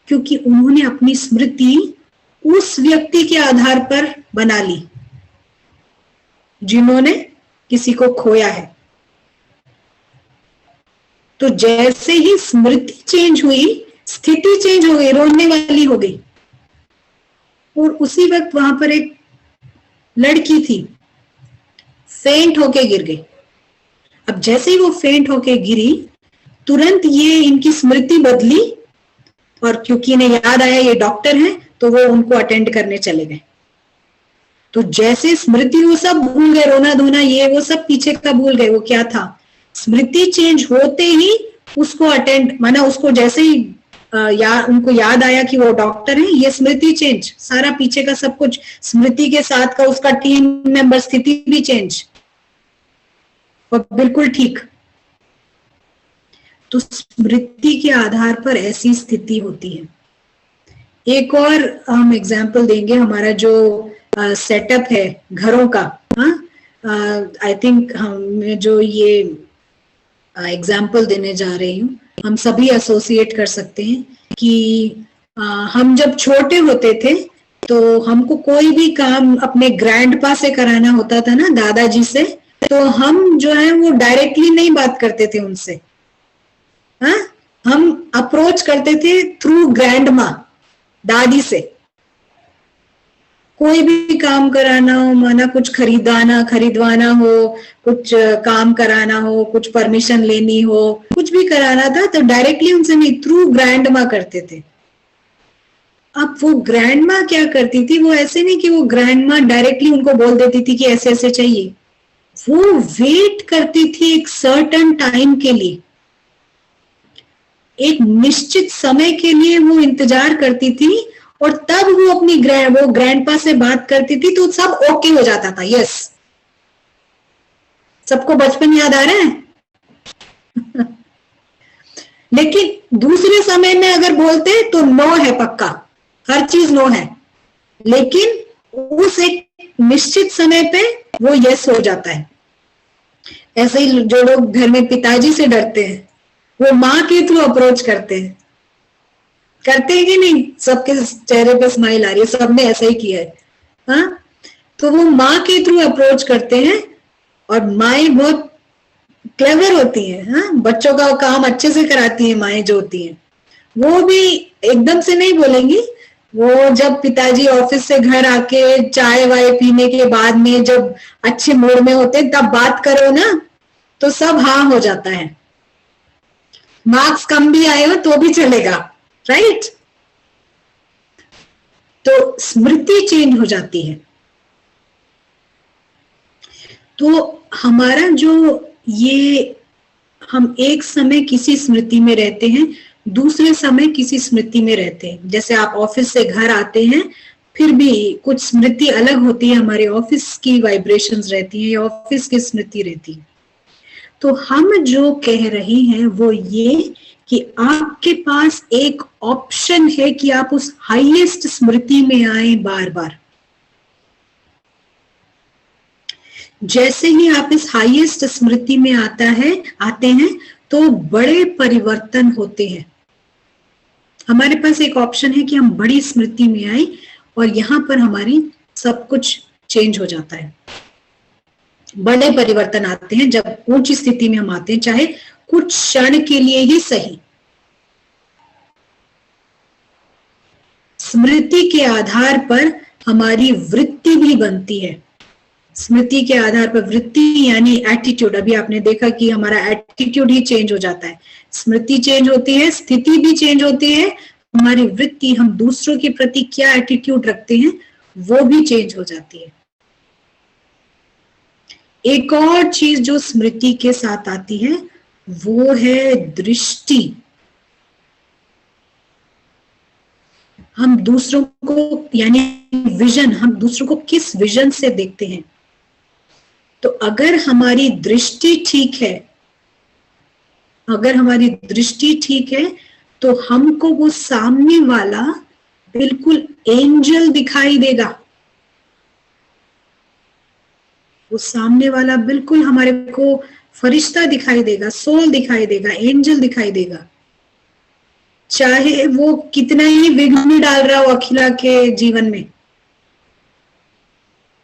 C: क्योंकि उन्होंने अपनी स्मृति उस व्यक्ति के आधार पर बना ली जिन्होंने किसी को खोया है। तो जैसे ही स्मृति चेंज हुई, स्थिति चेंज हो गई, रोने वाली हो गई। और उसी वक्त वहां पर एक लड़की थी, फेंट होके गिर गई। अब जैसे ही वो फेंट होके गिरी, तुरंत ये इनकी स्मृति बदली और क्योंकि इन्हें याद आया ये डॉक्टर हैं, तो वो उनको अटेंड करने चले गए। तो जैसे स्मृति वो सब भूल गए, रोना धोना ये वो सब पीछे का भूल गए, वो क्या था। स्मृति चेंज होते ही उसको अटेंड, माना उसको जैसे ही उनको याद आया कि वो डॉक्टर है, ये स्मृति चेंज, सारा पीछे का सब कुछ, स्मृति के साथ का उसका टीम मेंबर, स्थिति भी चेंज, और बिल्कुल ठीक। तो स्मृति के आधार पर ऐसी स्थिति होती है। एक और हम एग्जाम्पल देंगे, हमारा जो सेटअप है घरों का, आई थिंक हम जो ये एग्जाम्पल देने जा रही हूँ, हम सभी एसोसिएट कर सकते हैं कि हम जब छोटे होते थे तो हमको कोई भी काम अपने ग्रैंडपा से कराना होता था ना, दादाजी से, तो हम जो है वो डायरेक्टली नहीं बात करते थे उनसे, हम अप्रोच करते थे थ्रू ग्रैंडमा, दादी से। कोई भी काम कराना हो, माना कुछ खरीदवाना हो, कुछ काम कराना हो, कुछ परमिशन लेनी हो, कुछ भी कराना था तो डायरेक्टली उनसे नहीं, थ्रू ग्रैंडमा करते थे। अब वो ग्रैंडमा क्या करती थी, वो ऐसे नहीं कि वो ग्रैंडमा डायरेक्टली उनको बोल देती थी कि ऐसे ऐसे चाहिए, वो वेट करती थी एक सर्टेन टाइम के लिए, एक निश्चित समय के लिए वो इंतजार करती थी, और तब वो अपनी वो ग्रैंडपा से बात करती थी तो सब ओके हो जाता था। यस, सबको बचपन याद आ रहा है लेकिन दूसरे समय में अगर बोलते तो नो है, पक्का हर चीज नो है, लेकिन उस एक निश्चित समय पे वो यस हो जाता है। ऐसे ही जो लोग घर में पिताजी से डरते हैं, वो माँ के थ्रू अप्रोच करते हैं कि नहीं? सबके चेहरे पे स्माइल आ रही है, सबने ऐसा ही किया है। तो वो माँ के थ्रू अप्रोच करते हैं, और माएँ बहुत क्लेवर होती हैं, हाँ, बच्चों का काम अच्छे से कराती हैं माएं जो होती हैं। वो भी एकदम से नहीं बोलेंगी, वो जब पिताजी ऑफिस से घर आके चाय वाय पीने के बाद में जब अच्छे मूड में होते तब बात करो ना तो सब हाँ हो जाता है, मार्क्स कम भी आए हो तो भी चलेगा, राइट। तो स्मृति चेंज हो जाती है। तो हमारा जो ये हम एक समय किसी स्मृति में रहते हैं, दूसरे समय किसी स्मृति में रहते हैं। जैसे आप ऑफिस से घर आते हैं, फिर भी कुछ स्मृति अलग होती है, हमारे ऑफिस की वाइब्रेशंस रहती है या ऑफिस की स्मृति रहती है। तो हम जो कह रहे हैं वो ये कि आपके पास एक ऑप्शन है कि आप उस हाईएस्ट स्मृति में आए बार बार। जैसे ही आप इस हाईएस्ट स्मृति में आते हैं तो बड़े परिवर्तन होते हैं। हमारे पास एक ऑप्शन है कि हम बड़ी स्मृति में आए और यहाँ पर हमारी सब कुछ चेंज हो जाता है, बड़े परिवर्तन आते हैं जब ऊंची स्थिति में हम आते हैं, चाहे कुछ क्षण के लिए ही सही। स्मृति के आधार पर हमारी वृत्ति भी बनती है। स्मृति के आधार पर वृत्ति यानी एटीट्यूड। अभी आपने देखा कि हमारा एटीट्यूड ही चेंज हो जाता है, स्मृति चेंज होती है, स्थिति भी चेंज होती है, हमारी वृत्ति, हम दूसरों के प्रति क्या एटीट्यूड रखते हैं वो भी चेंज हो जाती है। एक और चीज जो स्मृति के साथ आती है वो है दृष्टि। हम दूसरों को यानी विजन, हम दूसरों को किस विजन से देखते हैं। तो अगर हमारी दृष्टि ठीक है, अगर हमारी दृष्टि ठीक है तो हमको वो सामने वाला बिल्कुल एंजल दिखाई देगा। वो सामने वाला बिल्कुल हमारे को फरिश्ता दिखाई देगा, सोल दिखाई देगा, एंजल दिखाई देगा, चाहे वो कितना ही विघ्न डाल रहा हो अखिला के जीवन में।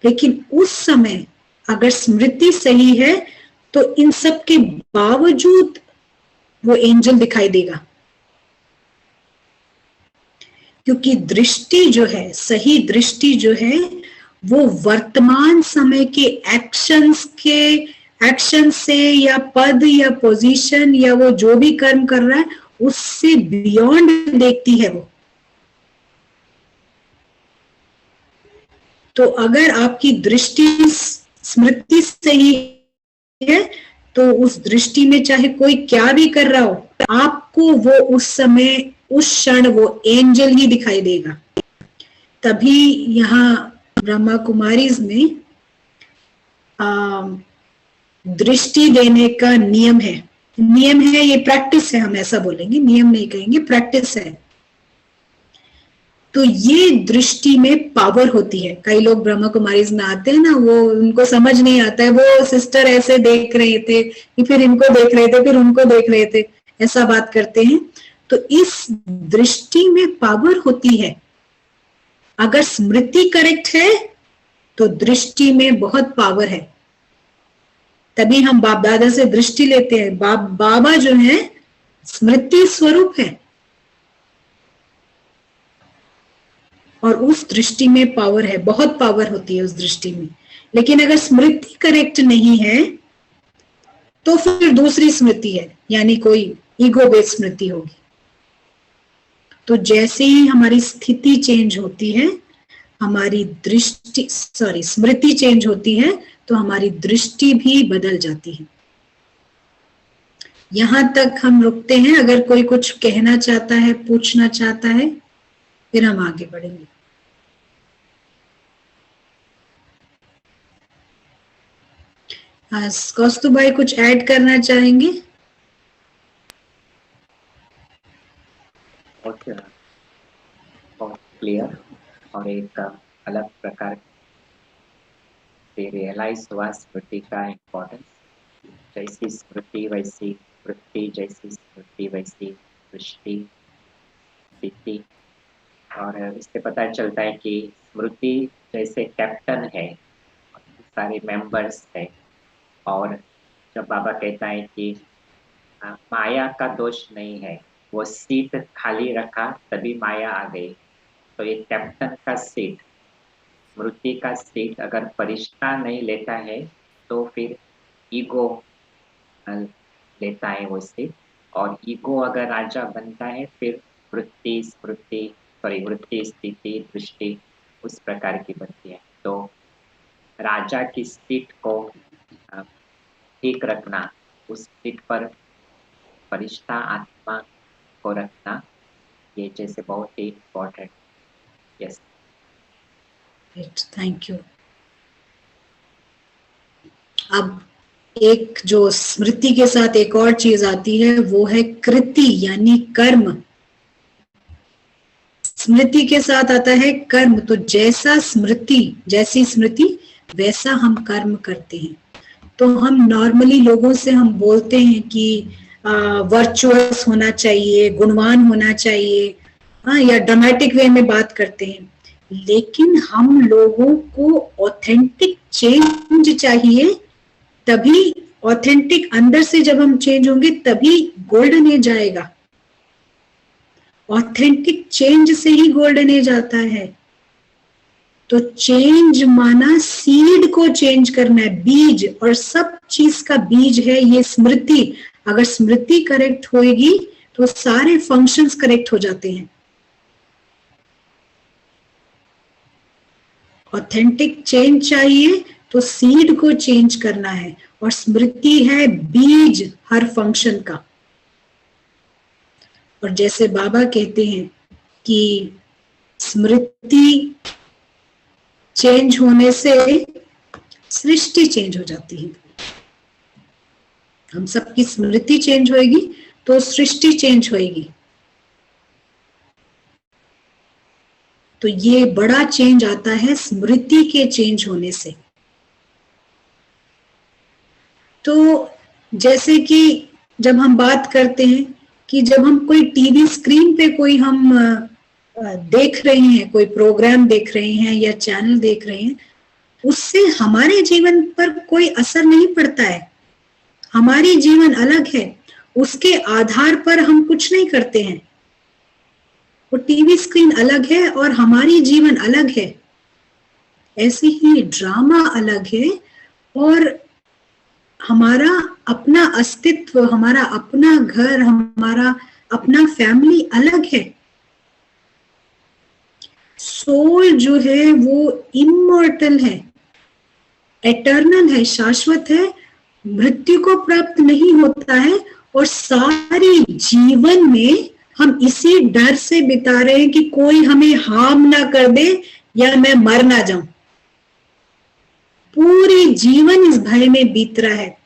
C: लेकिन उस समय अगर स्मृति सही है तो इन सब के बावजूद वो एंजल दिखाई देगा, क्योंकि दृष्टि जो है, सही दृष्टि जो है वो वर्तमान समय के एक्शन से या पद या पोजीशन या वो जो भी कर्म कर रहा है उससे बियॉन्ड देखती है वो। तो अगर आपकी दृष्टि स्मृति सही है तो उस दृष्टि में चाहे कोई क्या भी कर रहा हो, आपको वो उस समय, उस क्षण वो एंजल ही दिखाई देगा। तभी यहाँ ब्रह्मा कुमारीज में दृष्टि देने का नियम है। नियम है, ये प्रैक्टिस है, हम ऐसा बोलेंगे, नियम नहीं कहेंगे, प्रैक्टिस है। तो ये दृष्टि में पावर होती है। कई लोग ब्रह्मा कुमारीज में आते हैं ना, वो उनको समझ नहीं आता है, वो सिस्टर ऐसे देख रहे थे, फिर इनको देख रहे थे, फिर उनको देख रहे थे, ऐसा बात करते हैं। तो इस दृष्टि में पावर होती है। अगर स्मृति करेक्ट है तो दृष्टि में बहुत पावर है। तभी हम बाप दादा से दृष्टि लेते हैं। बाबा जो है स्मृति स्वरूप है और उस दृष्टि में पावर है, बहुत पावर होती है उस दृष्टि में। लेकिन अगर स्मृति करेक्ट नहीं है तो फिर दूसरी स्मृति है, यानी कोई ईगो बेस्ड स्मृति होगी। तो जैसे ही हमारी स्थिति चेंज होती है, हमारी स्मृति चेंज होती है तो हमारी दृष्टि भी बदल जाती है। यहां तक हम रुकते हैं। अगर कोई कुछ कहना चाहता है, पूछना चाहता है, फिर हम आगे बढ़ेंगे। कौस्तुभाई कुछ ऐड करना चाहेंगे?
A: बहुत क्लियर और एक अलग प्रकार से रियलाइज हुआ स्मृति का इम्पोर्टेंस। जैसी स्मृति वैसी वृत्ति, जैसी स्मृति वैसी दृष्टि, स्थिति। और इससे पता चलता है कि स्मृति जैसे कैप्टन है, सारे मेंबर्स है, और जब बाबा कहता है कि माया का दोष नहीं है, वो सीट खाली रखा तभी माया आ गई। तो ये कैप्टन का सीट, स्मृति का सीट अगर फरिश्ता नहीं लेता है तो फिर ईगो लेता है वो सीट, और ईगो अगर राजा बनता है फिर वृत्ति स्मृति सॉरी वृत्ति स्थिति दृष्टि उस प्रकार की बनती है। तो राजा की सीट को ठीक रखना, उस सीट पर फरिश्ता आत्मा को रखना, ये जैसे बहुत ही इम्पोर्टेंट। Yes,
C: thank you. अब एक जो स्मृति के साथ एक और चीज आती है वो है कृति यानी कर्म। स्मृति के साथ आता है कर्म। तो जैसा स्मृति, जैसी स्मृति वैसा हम कर्म करते हैं। तो हम नॉर्मली लोगों से हम बोलते हैं कि वर्चुअस होना चाहिए, गुणवान होना चाहिए, हाँ, या ड्रामेटिक वे में बात करते हैं, लेकिन हम लोगों को ऑथेंटिक चेंज चाहिए। तभी ऑथेंटिक अंदर से जब हम चेंज होंगे तभी गोल्डन एज आएगा। ऑथेंटिक चेंज से ही गोल्डन एज आता है। तो चेंज माना सीड को चेंज करना है, बीज, और सब चीज का बीज है ये स्मृति। अगर स्मृति करेक्ट होएगी तो सारे फंक्शंस करेक्ट हो जाते हैं। ऑथेंटिक चेंज चाहिए तो सीड को चेंज करना है, और स्मृति है बीज हर फंक्शन का। और जैसे बाबा कहते हैं कि स्मृति चेंज होने से सृष्टि चेंज हो जाती है। हम सबकी स्मृति चेंज होएगी तो सृष्टि चेंज होएगी। तो ये बड़ा चेंज आता है स्मृति के चेंज होने से। तो जैसे कि जब हम बात करते हैं कि जब हम कोई टीवी स्क्रीन पे कोई हम देख रहे हैं, कोई प्रोग्राम देख रहे हैं या चैनल देख रहे हैं, उससे हमारे जीवन पर कोई असर नहीं पड़ता है। हमारी जीवन अलग है, उसके आधार पर हम कुछ नहीं करते हैं। वो टीवी स्क्रीन अलग है और हमारी जीवन अलग है। ऐसे ही ड्रामा अलग है और हमारा अपना अस्तित्व, हमारा अपना घर, हमारा अपना फैमिली अलग है। सोल जो है वो इमॉर्टल है, एटर्नल है, शाश्वत है, मृत्यु को प्राप्त नहीं होता है। और सारी जीवन में हम इसी डर से बिता रहे हैं कि कोई हमें हार्म ना कर दे या मैं मर ना जाऊं। पूरी जीवन इस भय में बीत रहा है।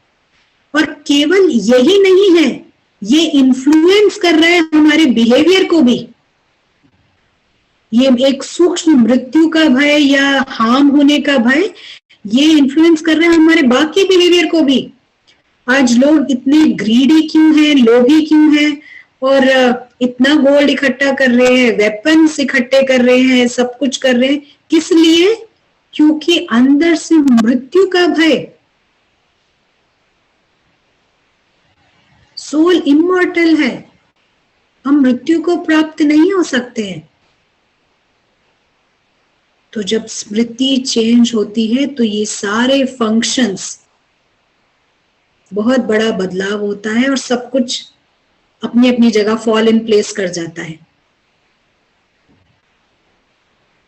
C: और केवल यही नहीं है, ये इन्फ्लुएंस कर रहा है हमारे बिहेवियर को भी। ये एक सूक्ष्म मृत्यु का भय या हार्म होने का भय, ये इन्फ्लुएंस कर रहे हैं हमारे बाकी बिहेवियर को भी। आज लोग इतने ग्रीडी क्यों हैं, लोभी क्यों हैं, और इतना गोल्ड इकट्ठा कर रहे हैं, वेपन्स इकट्ठे कर रहे हैं, सब कुछ कर रहे हैं, किस लिए? क्योंकि अंदर से मृत्यु का भय। सोल इमॉर्टल है, हम मृत्यु को प्राप्त नहीं हो सकते हैं। तो जब स्मृति चेंज होती है तो ये सारे फंक्शंस, बहुत बड़ा बदलाव होता है और सब कुछ अपनी अपनी जगह फॉल इन प्लेस कर जाता है।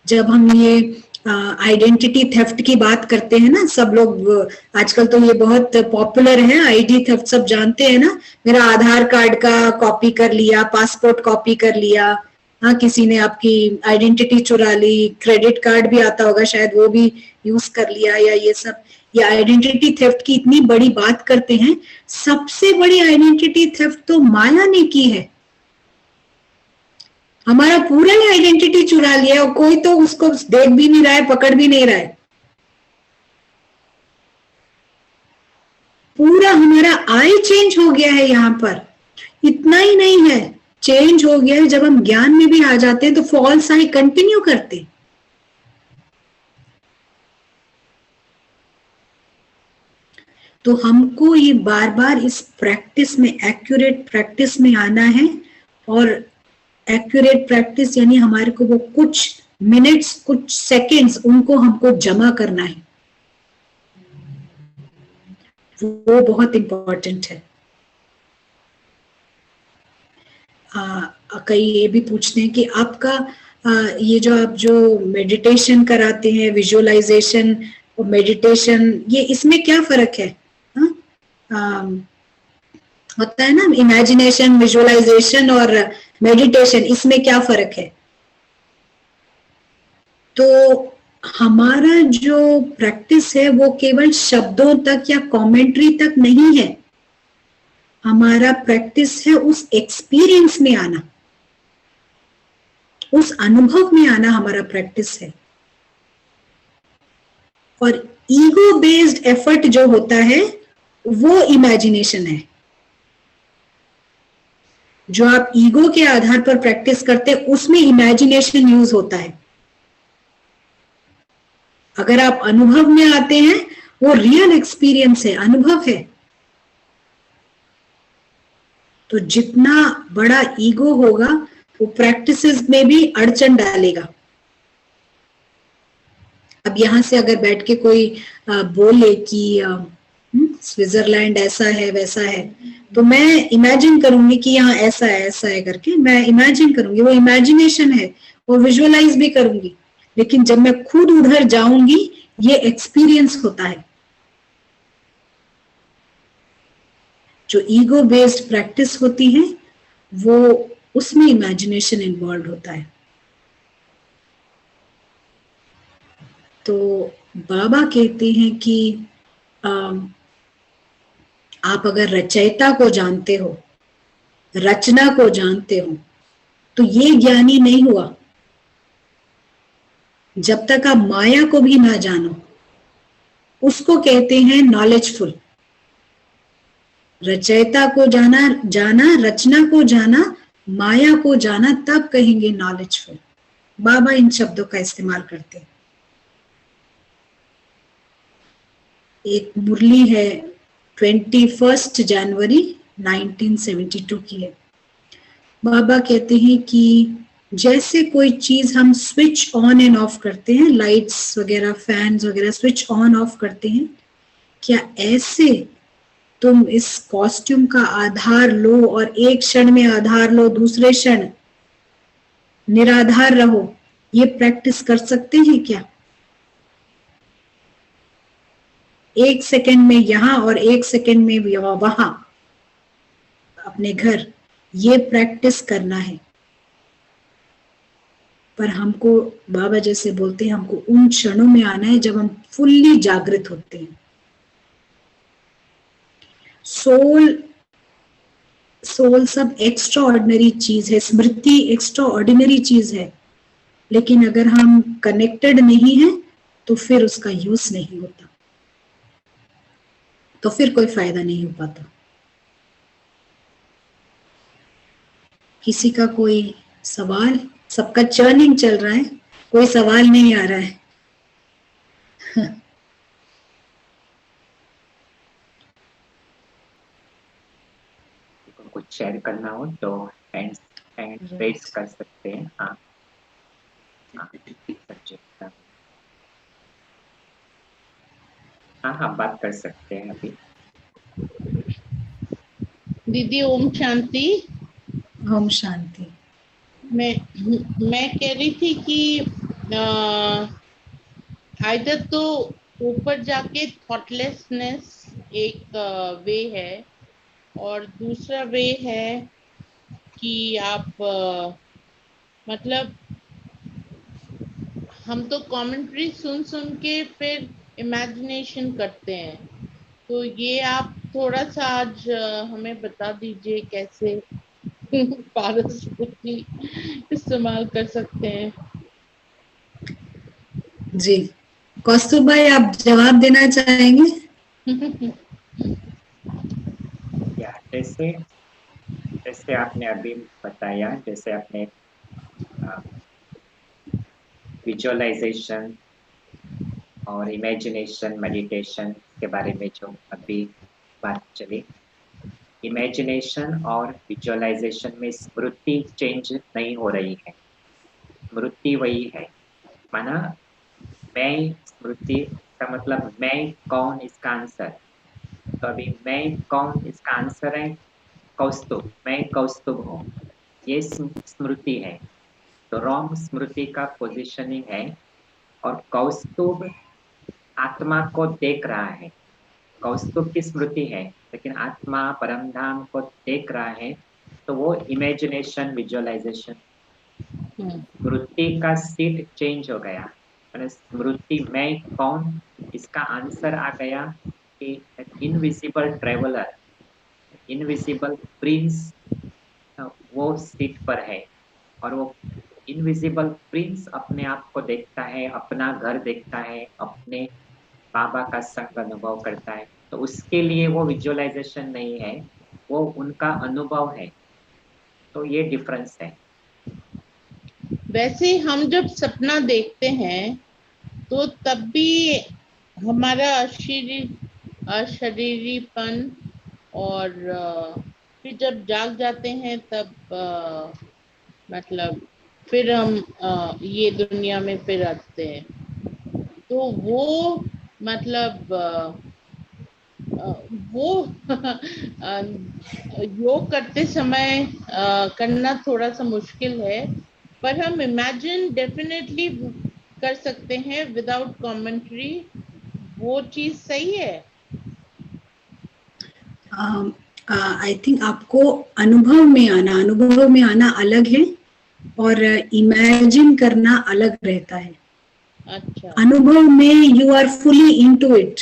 C: जब हम ये आइडेंटिटी थेफ्ट की बात करते हैं ना, सब लोग आजकल तो ये बहुत पॉपुलर है, आईडी थेफ्ट सब जानते हैं ना। मेरा आधार कार्ड का कॉपी कर लिया, पासपोर्ट कॉपी कर लिया, हाँ, किसी ने आपकी आइडेंटिटी चुरा ली, क्रेडिट कार्ड भी आता होगा शायद, वो भी यूज कर लिया, या ये सब, ये आइडेंटिटी थेफ्ट की इतनी बड़ी बात करते हैं। सबसे बड़ी आइडेंटिटी थेफ्ट तो माया ने की है। हमारा पूरा ही आइडेंटिटी चुरा लिया और कोई तो उसको देख भी नहीं रहा है, पकड़ भी नहीं रहा है। पूरा हमारा आई चेंज हो गया है यहाँ पर। इतना ही नहीं है, चेंज हो गया है, जब हम ज्ञान में भी आ जाते हैं तो फॉल्स आई कंटिन्यू करते। तो हमको ये बार बार इस प्रैक्टिस में, एक्यूरेट प्रैक्टिस में आना है। और एक्यूरेट प्रैक्टिस यानी हमारे को वो कुछ मिनट्स, कुछ सेकंड्स, उनको हमको जमा करना है, वो बहुत इंपॉर्टेंट है। कई ये भी पूछते हैं कि आपका ये जो आप जो मेडिटेशन कराते हैं, विजुअलाइजेशन और मेडिटेशन, ये इसमें क्या फर्क है? होता है ना इमेजिनेशन, विजुअलाइजेशन और मेडिटेशन, इसमें क्या फर्क है? तो हमारा जो प्रैक्टिस है वो केवल शब्दों तक या कमेंट्री तक नहीं है। हमारा प्रैक्टिस है उस एक्सपीरियंस में आना, उस अनुभव में आना, हमारा प्रैक्टिस है। और ईगो बेस्ड एफर्ट जो होता है वो इमेजिनेशन है। जो आप ईगो के आधार पर प्रैक्टिस करते हैं उसमें इमेजिनेशन यूज होता है। अगर आप अनुभव में आते हैं, वो रियल एक्सपीरियंस है, अनुभव है। तो जितना बड़ा ईगो होगा वो प्रैक्टिसेस में भी अड़चन डालेगा। अब यहां से अगर बैठ के कोई बोले कि स्विट्जरलैंड ऐसा है वैसा है, तो मैं इमेजिन करूंगी कि यहाँ ऐसा है करके मैं इमेजिन करूंगी, वो इमेजिनेशन है, वो विजुअलाइज भी करूंगी। लेकिन जब मैं खुद उधर जाऊंगी, ये एक्सपीरियंस होता है। जो ईगो बेस्ड प्रैक्टिस होती है वो, उसमें इमेजिनेशन इन्वॉल्व होता है। तो बाबा कहते हैं कि आप अगर रचयिता को जानते हो, रचना को जानते हो, तो ये ज्ञानी नहीं हुआ जब तक आप माया को भी ना जानो। उसको कहते हैं नॉलेजफुल। रचयिता को जाना, रचना को जाना, माया को जाना, तब कहेंगे नॉलेजफुल। बाबा इन शब्दों का इस्तेमाल करते हैं। एक मुरली है 21 जनवरी 1972 की है। बाबा कहते हैं कि जैसे कोई चीज हम स्विच ऑन एंड ऑफ करते हैं, लाइट्स वगैरह, फैंस वगैरह स्विच ऑन ऑफ करते हैं, क्या ऐसे तुम इस कॉस्ट्यूम का आधार लो और एक क्षण में आधार लो, दूसरे क्षण निराधार रहो, ये प्रैक्टिस कर सकते हैं क्या? एक सेकंड में यहां और एक सेकंड में वहां, अपने घर, ये प्रैक्टिस करना है। पर हमको बाबा जैसे बोलते हैं, हमको उन क्षणों में आना है जब हम फुल्ली जागृत होते हैं। सोल सब एक्स्ट्रा ऑर्डिनरी चीज है, स्मृति एक्स्ट्रा ऑर्डिनरी चीज है, लेकिन अगर हम कनेक्टेड नहीं है तो फिर उसका यूज नहीं होता, तो फिर कोई फायदा नहीं हो पाता। किसी का कोई सवाल? सबका चर्निंग चल रहा है, कोई सवाल नहीं आ रहा है।
A: कुछ शेयर करना हो तो हैंड रेज कर सकते हैं। हाँ, सब्जेक्ट, हाँ बात कर सकते हैं अभी।
D: दीदी ओम शांति।
C: ओम शांति।
D: मैं कह रही थी कि आइदर तो ऊपर जाके थॉटलेसनेस एक वे है, और दूसरा वे है कि आप मतलब हम तो कमेंट्री सुन सुन के फिर इमेजिनेशन करते हैं। तो ये आप थोड़ा सा आज हमें बता दीजिए कैसे पारस बुद्धि इस्तेमाल कर सकते हैं।
C: जी, कौस्तुभ भाई आप जवाब देना चाहेंगे?
A: या जैसे आपने अभी बताया, जैसे आपने विजुअलाइजेशन और इमेजिनेशन मेडिटेशन के बारे में जो अभी बात चली, इमेजिनेशन और विजुअलाइजेशन में स्मृति चेंज नहीं हो रही है, स्मृति वही है। माना मैं स्मृति का मतलब मैं कौन इसका आंसर, तो अभी मैं कौन इसका आंसर है कौस्तुभ, मैं कौस्तुभ हूँ, ये स्मृति है। तो रॉन्ग स्मृति का पोजीशनिंग है। और कौस्तुभ आत्मा को देख रहा है, कौस्तुभ की स्मृति है, लेकिन आत्मा परमधाम को देख रहा है, तो वो इमेजिनेशन विजुअलाइजेशन। स्मृति का सीट चेंज हो गया, स्मृति मैं कौन इसका आंसर आ गया कि इनविजिबल ट्रेवलर, इनविजिबल प्रिंस वो सीट पर है। और वो इनविजिबल प्रिंस अपने आप को देखता है, अपना घर देखता है, अपने बाबा का संग अनुभव करता है। तो उसके लिए वो विजुअलाइजेशन नहीं है, वो उनका अनुभव है। तो ये डिफरेंस है।
D: वैसे हम जब सपना देखते हैं तो तब भी हमारा अशरीरीपन, और फिर जब जाग जाते हैं तब मतलब फिर हम ये दुनिया में फिर आते हैं। तो वो मतलब वो योग करते समय करना थोड़ा सा मुश्किल है, पर हम इमेजिन डेफिनेटली कर सकते हैं विदाउट कमेंट्री। वो चीज सही है।
C: आई थिंक आपको अनुभव में आना अलग है और इमेजिन करना अलग रहता है।
D: अच्छा।
C: अनुभव में you are fully into it.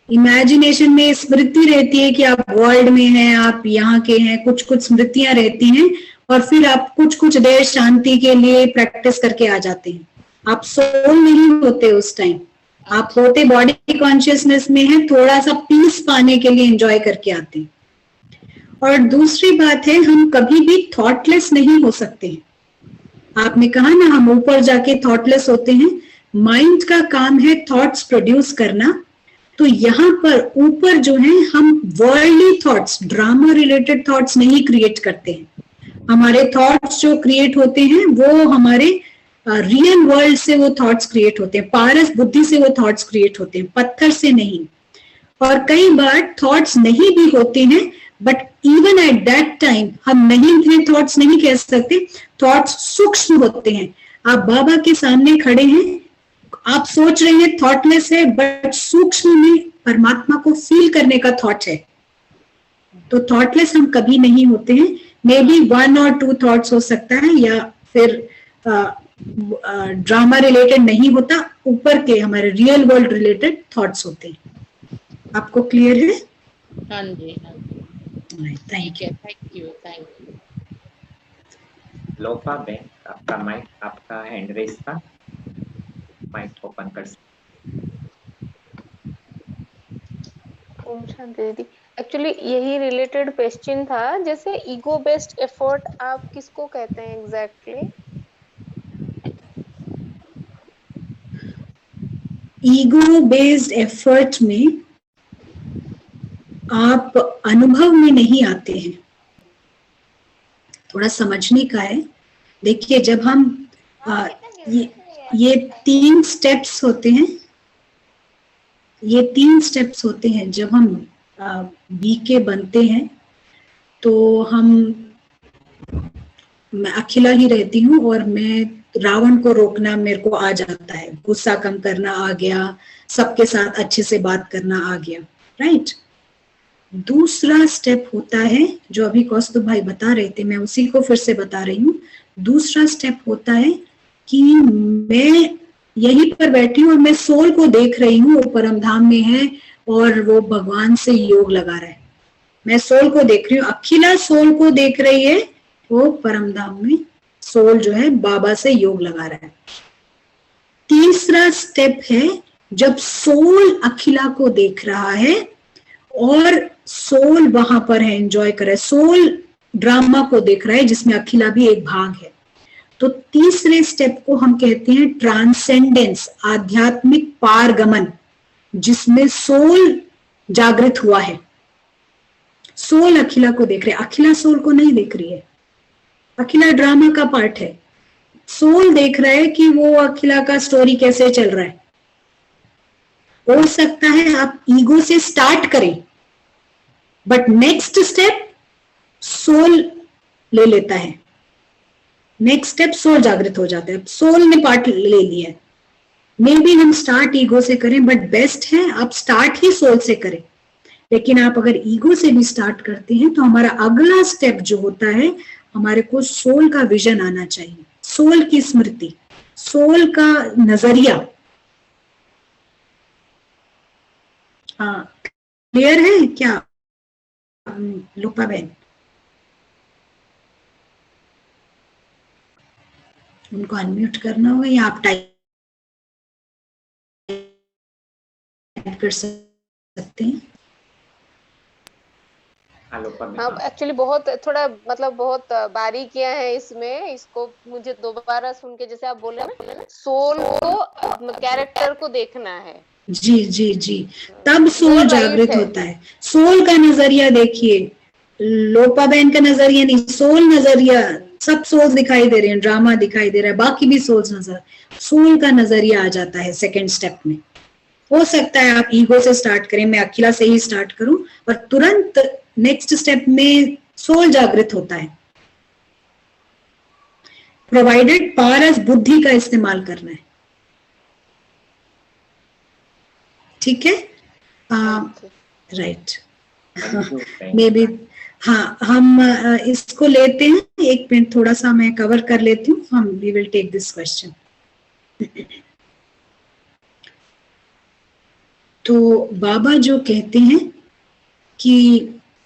C: Imagination में स्मृति रहती है कि आप वर्ल्ड में हैं, आप यहाँ के हैं, कुछ कुछ स्मृतियां रहती हैं, और फिर आप कुछ कुछ देर शांति के लिए प्रैक्टिस करके आ जाते हैं। आप सोल नहीं होते उस टाइम, आप होते बॉडी कॉन्शियसनेस में हैं, थोड़ा सा पीस पाने के लिए एंजॉय करके आते हैं। और दूसरी बात है, हम कभी भी थॉटलेस नहीं हो सकते। आपने कहा ना हम ऊपर जाके थॉटलेस होते हैं, माइंड का काम है थॉट्स प्रोड्यूस करना। तो यहाँ पर ऊपर जो है हम worldly thoughts, drama related thoughts नहीं क्रिएट करते हैं। हमारे थॉट्स जो क्रिएट होते हैं वो हमारे रियल वर्ल्ड से वो थॉट्स क्रिएट होते हैं, पारस बुद्धि से वो थॉट्स क्रिएट होते हैं, पत्थर से नहीं। और कई बार थॉट्स नहीं भी होते हैं, but even at that time हम नहीं थॉट्स नहीं कह सकते, थॉट्स सूक्ष्म होते हैं। आप बाबा के सामने खड़े हैं, आप सोच रहे हैं थॉटलेस है, बट सूक्ष्म में परमात्मा को फील करने का थॉट है। तो थॉटलेस हम कभी नहीं होते हैं। मे बी 1 or 2 थॉट्स हो सकता है, या फिर ड्रामा रिलेटेड नहीं होता, ऊपर के हमारे रियल वर्ल्ड रिलेटेड थॉट्स होते हैं। आपको क्लियर है?
D: हाँ जी, हाँ जी।
C: Thank you,
D: thank you, thank you.
A: Lopa ben, आपका माइक, आपका हैंड रेस था, माइक ओपन कर सकते।
E: ओम शांति दीदी। एक्चुअली यही रिलेटेड क्वेश्चन था, जैसे ईगो बेस्ड एफर्ट आप किसको कहते हैं एग्जैक्टली?
C: ईगो बेस्ड एफर्ट में आप अनुभव में नहीं आते हैं, थोड़ा समझने का है। देखिए जब हम ये 3 स्टेप्स होते हैं, ये 3 स्टेप्स होते हैं। जब हम बीके बनते हैं तो मैं अकेला ही रहती हूँ और मैं रावण को रोकना मेरे को आ जाता है, गुस्सा कम करना आ गया, सबके साथ अच्छे से बात करना आ गया, राइट। दूसरा स्टेप होता है जो अभी कौस्तुभ भाई बता रहे थे, मैं उसी को फिर से बता रही हूँ। दूसरा स्टेप होता है कि मैं यहीं पर बैठी हूँ और मैं सोल को देख रही हूँ, वो परमधाम में है और वो भगवान से योग लगा रहा है। मैं सोल को देख रही हूँ, अखिला सोल को देख रही है, वो परमधाम में सोल जो है बाबा से योग लगा रहा है। तीसरा स्टेप है जब सोल अखिला को देख रहा है और सोल वहां पर है, एंजॉय कर रहा है, सोल ड्रामा को देख रहा है जिसमें अखिला भी एक भाग है। तो तीसरे स्टेप को हम कहते हैं ट्रांसेंडेंस, आध्यात्मिक पारगमन, जिसमें सोल जागृत हुआ है। सोल अखिला को देख रहे, अखिला सोल को नहीं देख रही है, अखिला ड्रामा का पार्ट है। सोल देख रहा है कि वो अखिला का स्टोरी कैसे चल रहा है। हो सकता है आप ईगो से स्टार्ट करें, बट नेक्स्ट स्टेप सोल ले लेता है, नेक्स्ट स्टेप सोल जागृत हो जाता है, सोल ने पार्ट ले लिया है। मे बी हम स्टार्ट ईगो से करें, बट बेस्ट है आप स्टार्ट ही सोल से करें। लेकिन आप अगर ईगो से भी स्टार्ट करते हैं तो हमारा अगला स्टेप जो होता है, हमारे को सोल का विजन आना चाहिए, सोल की स्मृति, सोल का नजरिया। हाँ, क्लियर है क्या लोपा बहन? उनको अनम्यूट करना होगा या आप टाइप कर सकते हैं।
E: हाँ, एक्चुअली बहुत थोड़ा मतलब बहुत बारीकियां हैं इसमें, इसको मुझे दोबारा सुन के, जैसे आप बोले ना, सोल को कैरेक्टर को देखना है।
C: जी जी जी, तब सोल जागृत होता है। सोल का नजरिया देखिए, लोपा बहन का नजरिया नहीं, सोल नजरिया। सब सोल्स दिखाई दे रहे हैं, ड्रामा दिखाई दे रहा है, बाकी भी सोल्स नजर, सोल का नजरिया आ जाता है सेकंड स्टेप में। हो सकता है आप ईगो से स्टार्ट करें, मैं अकेला से ही स्टार्ट करूं, और तुरंत नेक्स्ट स्टेप में सोल जागृत होता है, प्रोवाइडेड पारस बुद्धि का इस्तेमाल करना है। ठीक है, राइट, मे बी। हाँ, हम इसको लेते हैं, एक मिनट थोड़ा सा मैं कवर कर लेती हूँ, हम we will take this question. तो बाबा जो कहते हैं कि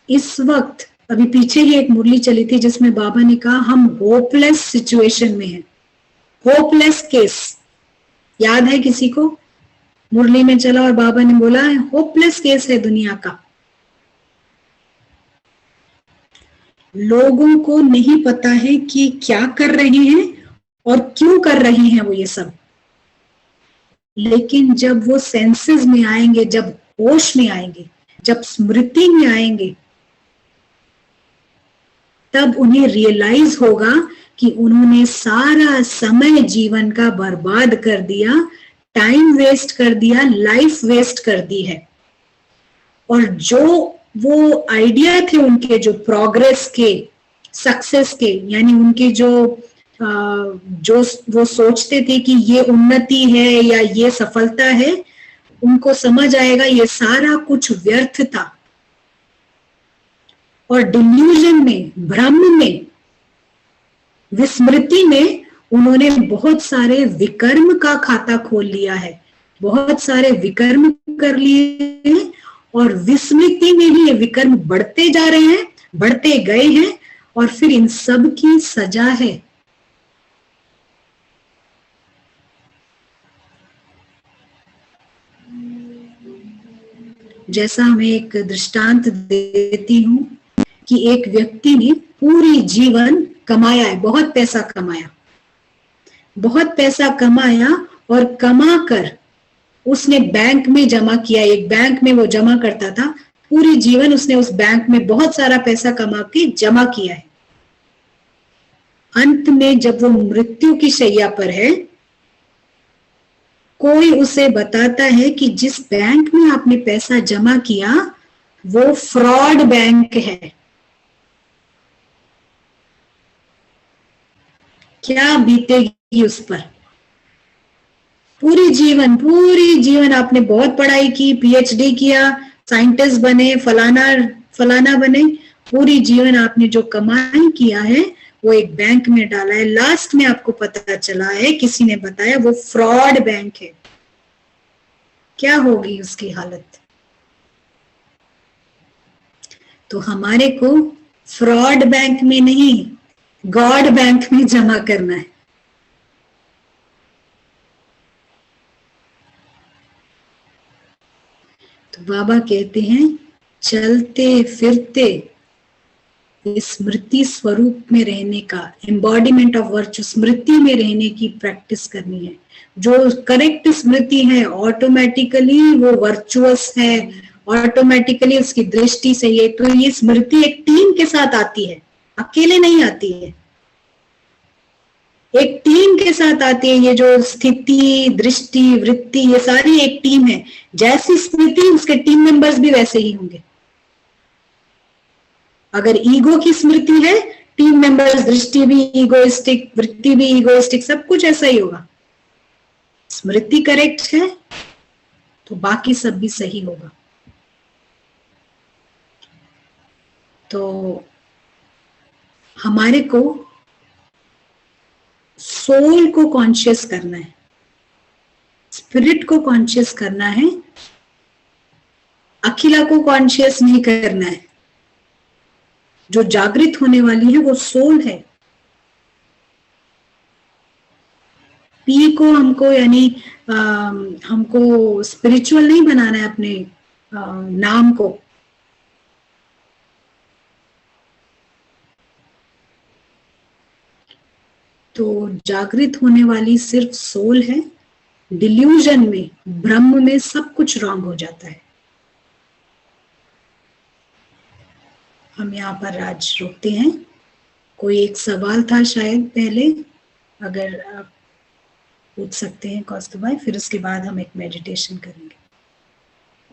C: इस वक्त, अभी पीछे ही एक मुरली चली थी जिसमें बाबा ने कहा हम होपलेस सिचुएशन में हैं, होपलेस केस, याद है किसी को? मुरली में चला और बाबा ने बोला होपलेस केस है दुनिया का। लोगों को नहीं पता है कि क्या कर रहे हैं और क्यों कर रहे हैं वो ये सब, लेकिन जब वो सेंसेस में आएंगे, जब होश में आएंगे, जब स्मृति में आएंगे, तब उन्हें रियलाइज होगा कि उन्होंने सारा समय जीवन का बर्बाद कर दिया, टाइम वेस्ट कर दिया, लाइफ वेस्ट कर दी है। और जो वो आइडिया थे उनके, जो प्रोग्रेस के, सक्सेस के, यानी उनके जो वो सोचते थे कि ये उन्नति है या ये सफलता है, उनको समझ आएगा ये सारा कुछ व्यर्थ था। और डिल्यूजन में, भ्रम में, विस्मृति में उन्होंने बहुत सारे विकर्म का खाता खोल लिया है, बहुत सारे विकर्म कर लिए, और विस्मृति में ही ये विकर्म बढ़ते जा रहे हैं, बढ़ते गए हैं, और फिर इन सब की सजा है। जैसा मैं एक दृष्टांत देती हूं कि एक व्यक्ति ने पूरी जीवन कमाया है, बहुत पैसा कमाया, बहुत पैसा कमाया, और कमा कर उसने बैंक में जमा किया, एक बैंक में वो जमा करता था, पूरी जीवन उसने उस बैंक में बहुत सारा पैसा कमा के जमा किया है। अंत में जब वो मृत्यु की शैया पर है, कोई उसे बताता है कि जिस बैंक में आपने पैसा जमा किया वो फ्रॉड बैंक है। क्या बीतेगी उस पर? पूरी जीवन आपने बहुत पढ़ाई की, पीएचडी किया, साइंटिस्ट बने, फलाना बने, पूरी जीवन आपने जो कमाई किया है वो एक बैंक में डाला है, लास्ट में आपको पता चला है, किसी ने बताया वो फ्रॉड बैंक है। क्या होगी उसकी हालत? तो हमारे को फ्रॉड बैंक में नहीं, गॉड बैंक में जमा करना है। तो बाबा कहते हैं चलते फिरते स्मृति स्वरूप में रहने का, एम्बॉडीमेंट ऑफ वर्च्यू, स्मृति में रहने की प्रैक्टिस करनी है। जो करेक्ट स्मृति है ऑटोमेटिकली वो वर्चुअस है, ऑटोमेटिकली उसकी दृष्टि सही है। तो ये स्मृति एक टीम के साथ आती है, अकेले नहीं आती है, एक टीम के साथ आती है। ये जो स्थिति, दृष्टि, वृत्ति, ये सारी एक टीम है। जैसी स्मृति उसके टीम मेंबर्स भी वैसे ही होंगे। अगर ईगो की स्मृति है, टीम मेंबर्स, दृष्टि भी ईगोइस्टिक, वृत्ति भी ईगोइस्टिक, सब कुछ ऐसा ही होगा। स्मृति करेक्ट है तो बाकी सब भी सही होगा। तो हमारे को सोल को कॉन्शियस करना है, स्पिरिट को कॉन्शियस करना है, अखिला को कॉन्शियस नहीं करना है। जो जागृत होने वाली है वो सोल है। पी को हमको यानी हमको स्पिरिचुअल नहीं बनाना है अपने नाम को। तो जागृत होने वाली सिर्फ सोल है। डिल्यूजन में, ब्रह्म में सब कुछ रॉन्ग हो जाता है। हम यहाँ पर आज रुकते हैं। कोई एक सवाल था शायद पहले, अगर आप पूछ सकते हैं कौस्तुभ भाई, फिर उसके बाद हम एक मेडिटेशन करेंगे।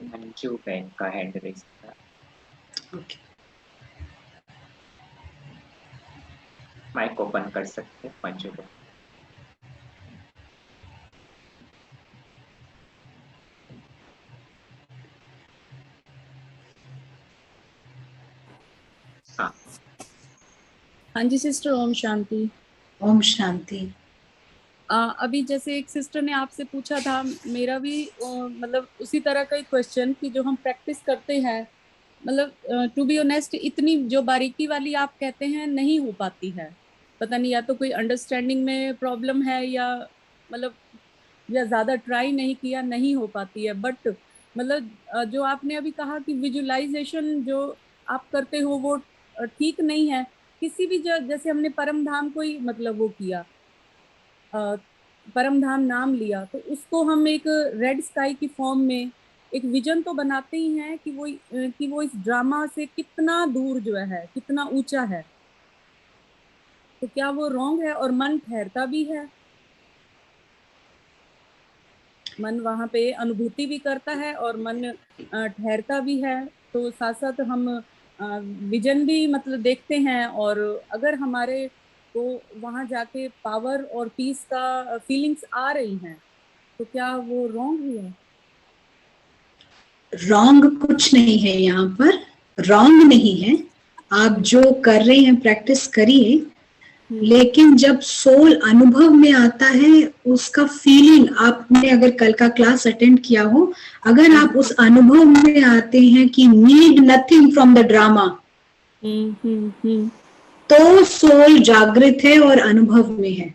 A: मंजू बहन का हैंड रेज था।
C: ओके,
A: माइक ओपन कर सकते हैं मंजू बहन। हाँ
F: हाँ जी सिस्टर, ओम शांति।
C: ओम शांति।
F: अभी जैसे एक सिस्टर ने आपसे पूछा था, मेरा भी मतलब उसी तरह का ही क्वेश्चन कि जो हम प्रैक्टिस करते हैं, मतलब टू बी ऑनेस्ट इतनी जो बारीकी वाली आप कहते हैं नहीं हो पाती है। पता नहीं या तो कोई अंडरस्टैंडिंग में प्रॉब्लम है या मतलब या ज़्यादा ट्राई नहीं किया, नहीं हो पाती है। बट मतलब जो आपने अभी कहा कि विजुअलाइजेशन जो आप करते हो वो ठीक नहीं है। किसी भी जैसे हमने परम धाम को ही मतलब वो किया, परम धाम नाम लिया, तो उसको हम एक रेड स्काई की फॉर्म में एक विजन तो बनाते ही हैं कि वो इस ड्रामा से कितना दूर जो है, कितना ऊंचा है। तो क्या वो रॉन्ग है? और मन ठहरता भी है, मन वहाँ पे अनुभूति भी करता है और मन ठहरता भी है। तो साथ साथ हम विजन भी मतलब देखते हैं, और अगर हमारे को वहाँ जाके पावर और पीस का फीलिंग्स आ रही हैं तो क्या वो रॉन्ग भी है?
C: रॉन्ग कुछ नहीं है, यहाँ पर रॉन्ग नहीं है। आप जो कर रहे हैं प्रैक्टिस करिए, लेकिन जब सोल अनुभव में आता है उसका फीलिंग, आपने अगर कल का क्लास अटेंड किया हो, अगर आप उस अनुभव में आते हैं कि need nothing from the drama, तो सोल जागृत है और अनुभव में है।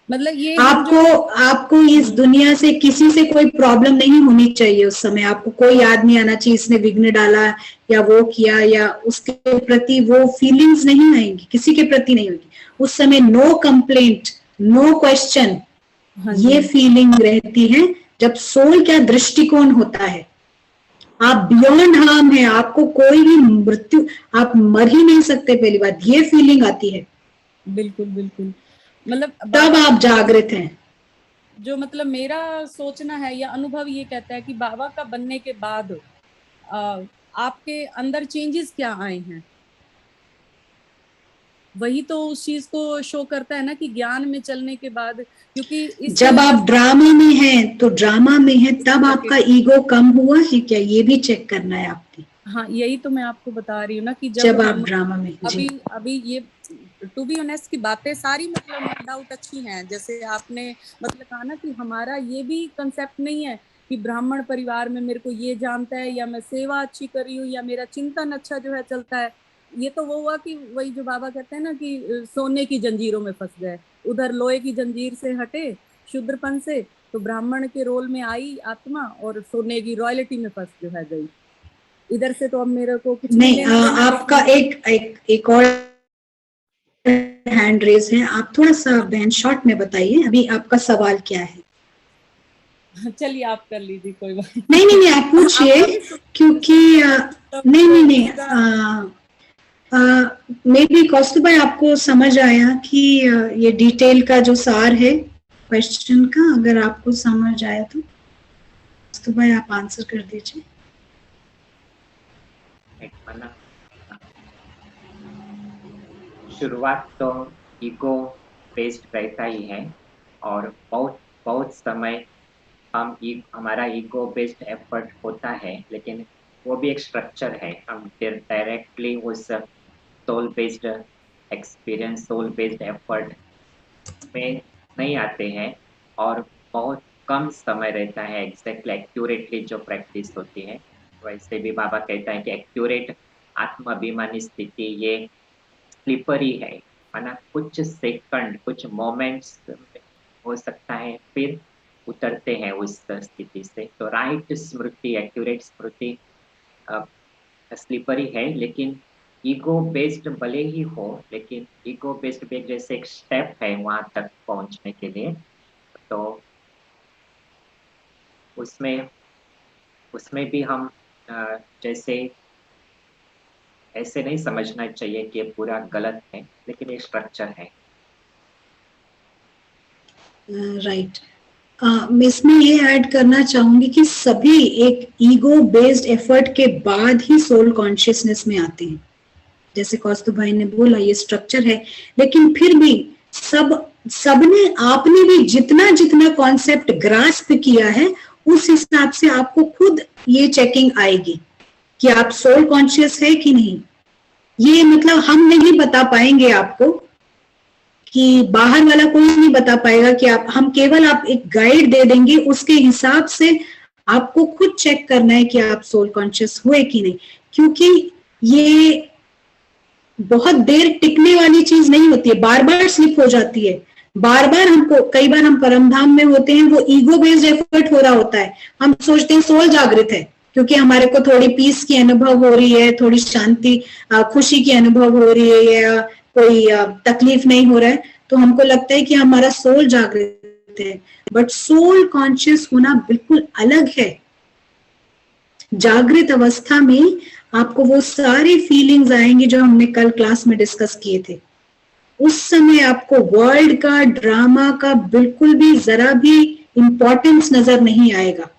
F: मतलब ये
C: आपको इस दुनिया से किसी से कोई प्रॉब्लम नहीं होनी चाहिए। उस समय आपको कोई याद नहीं आना चाहिए इसने विघ्न डाला या वो किया, या उसके प्रति वो फीलिंग्स नहीं आएंगी, किसी के प्रति नहीं होगी उस समय। नो कंप्लेंट, नो क्वेश्चन, ये फीलिंग रहती है। जब सोल क्या दृष्टिकोण होता है, आप बियॉन्ड हार्म है, आपको कोई भी मृत्यु, आप मर ही नहीं सकते, पहली बात ये फीलिंग आती है।
F: बिल्कुल बिल्कुल, मतलब
C: तब आप जागृत हैं।
F: जो मतलब मेरा सोचना है या अनुभव ये कहता है कि बाबा का बनने के बाद आपके अंदर चेंजेस क्या आए हैं, वही तो उस चीज को शो करता है ना कि ज्ञान में चलने के बाद। क्योंकि
C: जब आप ड्रामा में हैं तो ड्रामा में हैं, तब आपका ईगो कम हुआ है क्या, ये भी चेक करना है आपने।
F: हाँ, यही तो मैं आपको बता रही हूँ ना कि
C: जब आप ड्रामा में,
F: अभी ये टू बी ऑनेस्ट की बातें सारी मतलब नो डाउट अच्छी हैं। जैसे आपने मतलब कहा ना कि हमारा ये भी कंसेप्ट नहीं है कि ब्राह्मण परिवार में मेरे को ये जानता है या मैं सेवा अच्छी कर रही हूँ या मेरा चिंतन अच्छा जो है चलता है। ये तो वो हुआ कि वही जो बाबा कहते हैं ना कि सोने की जंजीरों में फंस गए, उधर लोहे की जंजीर से हटे शूद्रपन से, तो ब्राह्मण के रोल में आई आत्मा और सोने की रॉयल्टी में फंस जो है गई। इधर से तो अब मेरे को कुछ
C: नहीं,
F: लेना देना,
C: आपका एक और हैंड रेज है, आप थोड़ा सा बहन शॉर्ट में बताइए अभी आपका सवाल क्या है।
F: चलिए आप कर लीजिए, कोई बात
C: नहीं आप पूछिए, क्योंकि नहीं मे बी कौस्तुभाई आपको समझ आया कि ये डिटेल का जो सार है क्वेश्चन का, अगर आपको समझ आया तो कौस्तुभाई आप आंसर कर दीजिए।
A: शुरुआत तो ईगो बेस्ड रहता ही है, और बहुत समय हमारा ईगो बेस्ड एफर्ट होता है, लेकिन वो भी एक स्ट्रक्चर है। हम डायरेक्टली उस soul based experience, soul based effort में नहीं आते हैं, और बहुत कम समय रहता है एग्जैक्टली एक्यूरेटली जो प्रैक्टिस होती है। वैसे भी बाबा कहता है कि एक्यूरेट आत्माभिमानी स्थिति ये स्लिपरी है, माना कुछ सेकंड, कुछ मोमेंट्स हो सकता है, फिर उतरते हैं उस स्थिति से। तो राइट स्मृति, एक्यूरेट स्मृति स्लिपरी है, लेकिन ईगो बेस्ड भले ही हो, लेकिन ईगो बेस्ड भी जैसे एक स्टेप है वहां तक पहुंचने के लिए। तो उसमें भी हम जैसे ऐसे नहीं समझना चाहिए कि ये पूरा गलत है, लेकिन ये स्ट्रक्चर है।
C: राइट। मैं इसमें ये ऐड करना चाहूंगी कि सभी एक ईगो बेस्ड एफर्ट के बाद ही सोल कॉन्शियसनेस में आते हैं। जैसे कौस्तुभाई ने बोला ये स्ट्रक्चर है, लेकिन फिर भी सबने आपने भी जितना कॉन्सेप्ट ग्रास्प किया है उस हिसाब से आपको खुद ये चेकिंग आएगी कि आप सोल कॉन्शियस है कि नहीं। ये मतलब हम नहीं बता पाएंगे आपको, कि बाहर वाला कोई नहीं बता पाएगा कि हम केवल आप एक गाइड दे देंगे, उसके हिसाब से आपको खुद चेक करना है कि आप सोल कॉन्शियस हुए कि नहीं। क्योंकि ये बहुत देर टिकने वाली चीज नहीं होती है, बार बार स्लिप हो जाती है। बार बार हमको, कई बार हम परमधाम में होते हैं, वो ईगो बेस्ड एफर्ट हो रहा होता है, हम सोचते हैं सोल जागृत है क्योंकि हमारे को थोड़ी पीस की अनुभव हो रही है, थोड़ी शांति खुशी की अनुभव हो रही है, या कोई तकलीफ नहीं हो रहा है, तो हमको लगता है कि हमारा सोल जागृत है। बट सोल कॉन्शियस होना बिल्कुल अलग है। जागृत अवस्था में आपको वो सारी फीलिंग्स आएंगी जो हमने कल क्लास में डिस्कस किए थे। उस समय आपको वर्ल्ड का, ड्रामा का बिल्कुल भी जरा भी इंपॉर्टेंस नजर नहीं आएगा।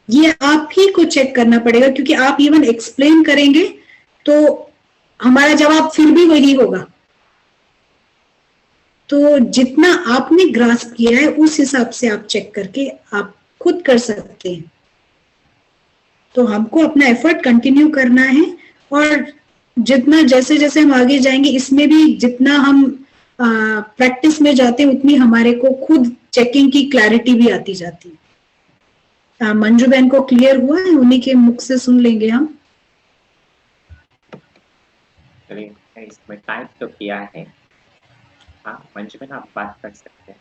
C: ये आप ही को चेक करना पड़ेगा, क्योंकि आप इवन एक्सप्लेन करेंगे तो हमारा जवाब फिर भी वही होगा। तो जितना आपने ग्रास्प किया है उस हिसाब से आप चेक करके आप खुद कर सकते हैं। तो हमको अपना एफर्ट कंटिन्यू करना है, और जितना जैसे जैसे हम आगे जाएंगे इसमें भी जितना हम प्रैक्टिस में जाते हैं उतनी हमारे को खुद चेकिंग की क्लैरिटी भी आती जाती है। मंजू बहन को क्लियर हुआ है? उन्हीं के मुख से सुन लेंगे हम।
A: चलिए इसमें टाइप तो किया है। हाँ मंजू बहन आप बात कर सकते हैं।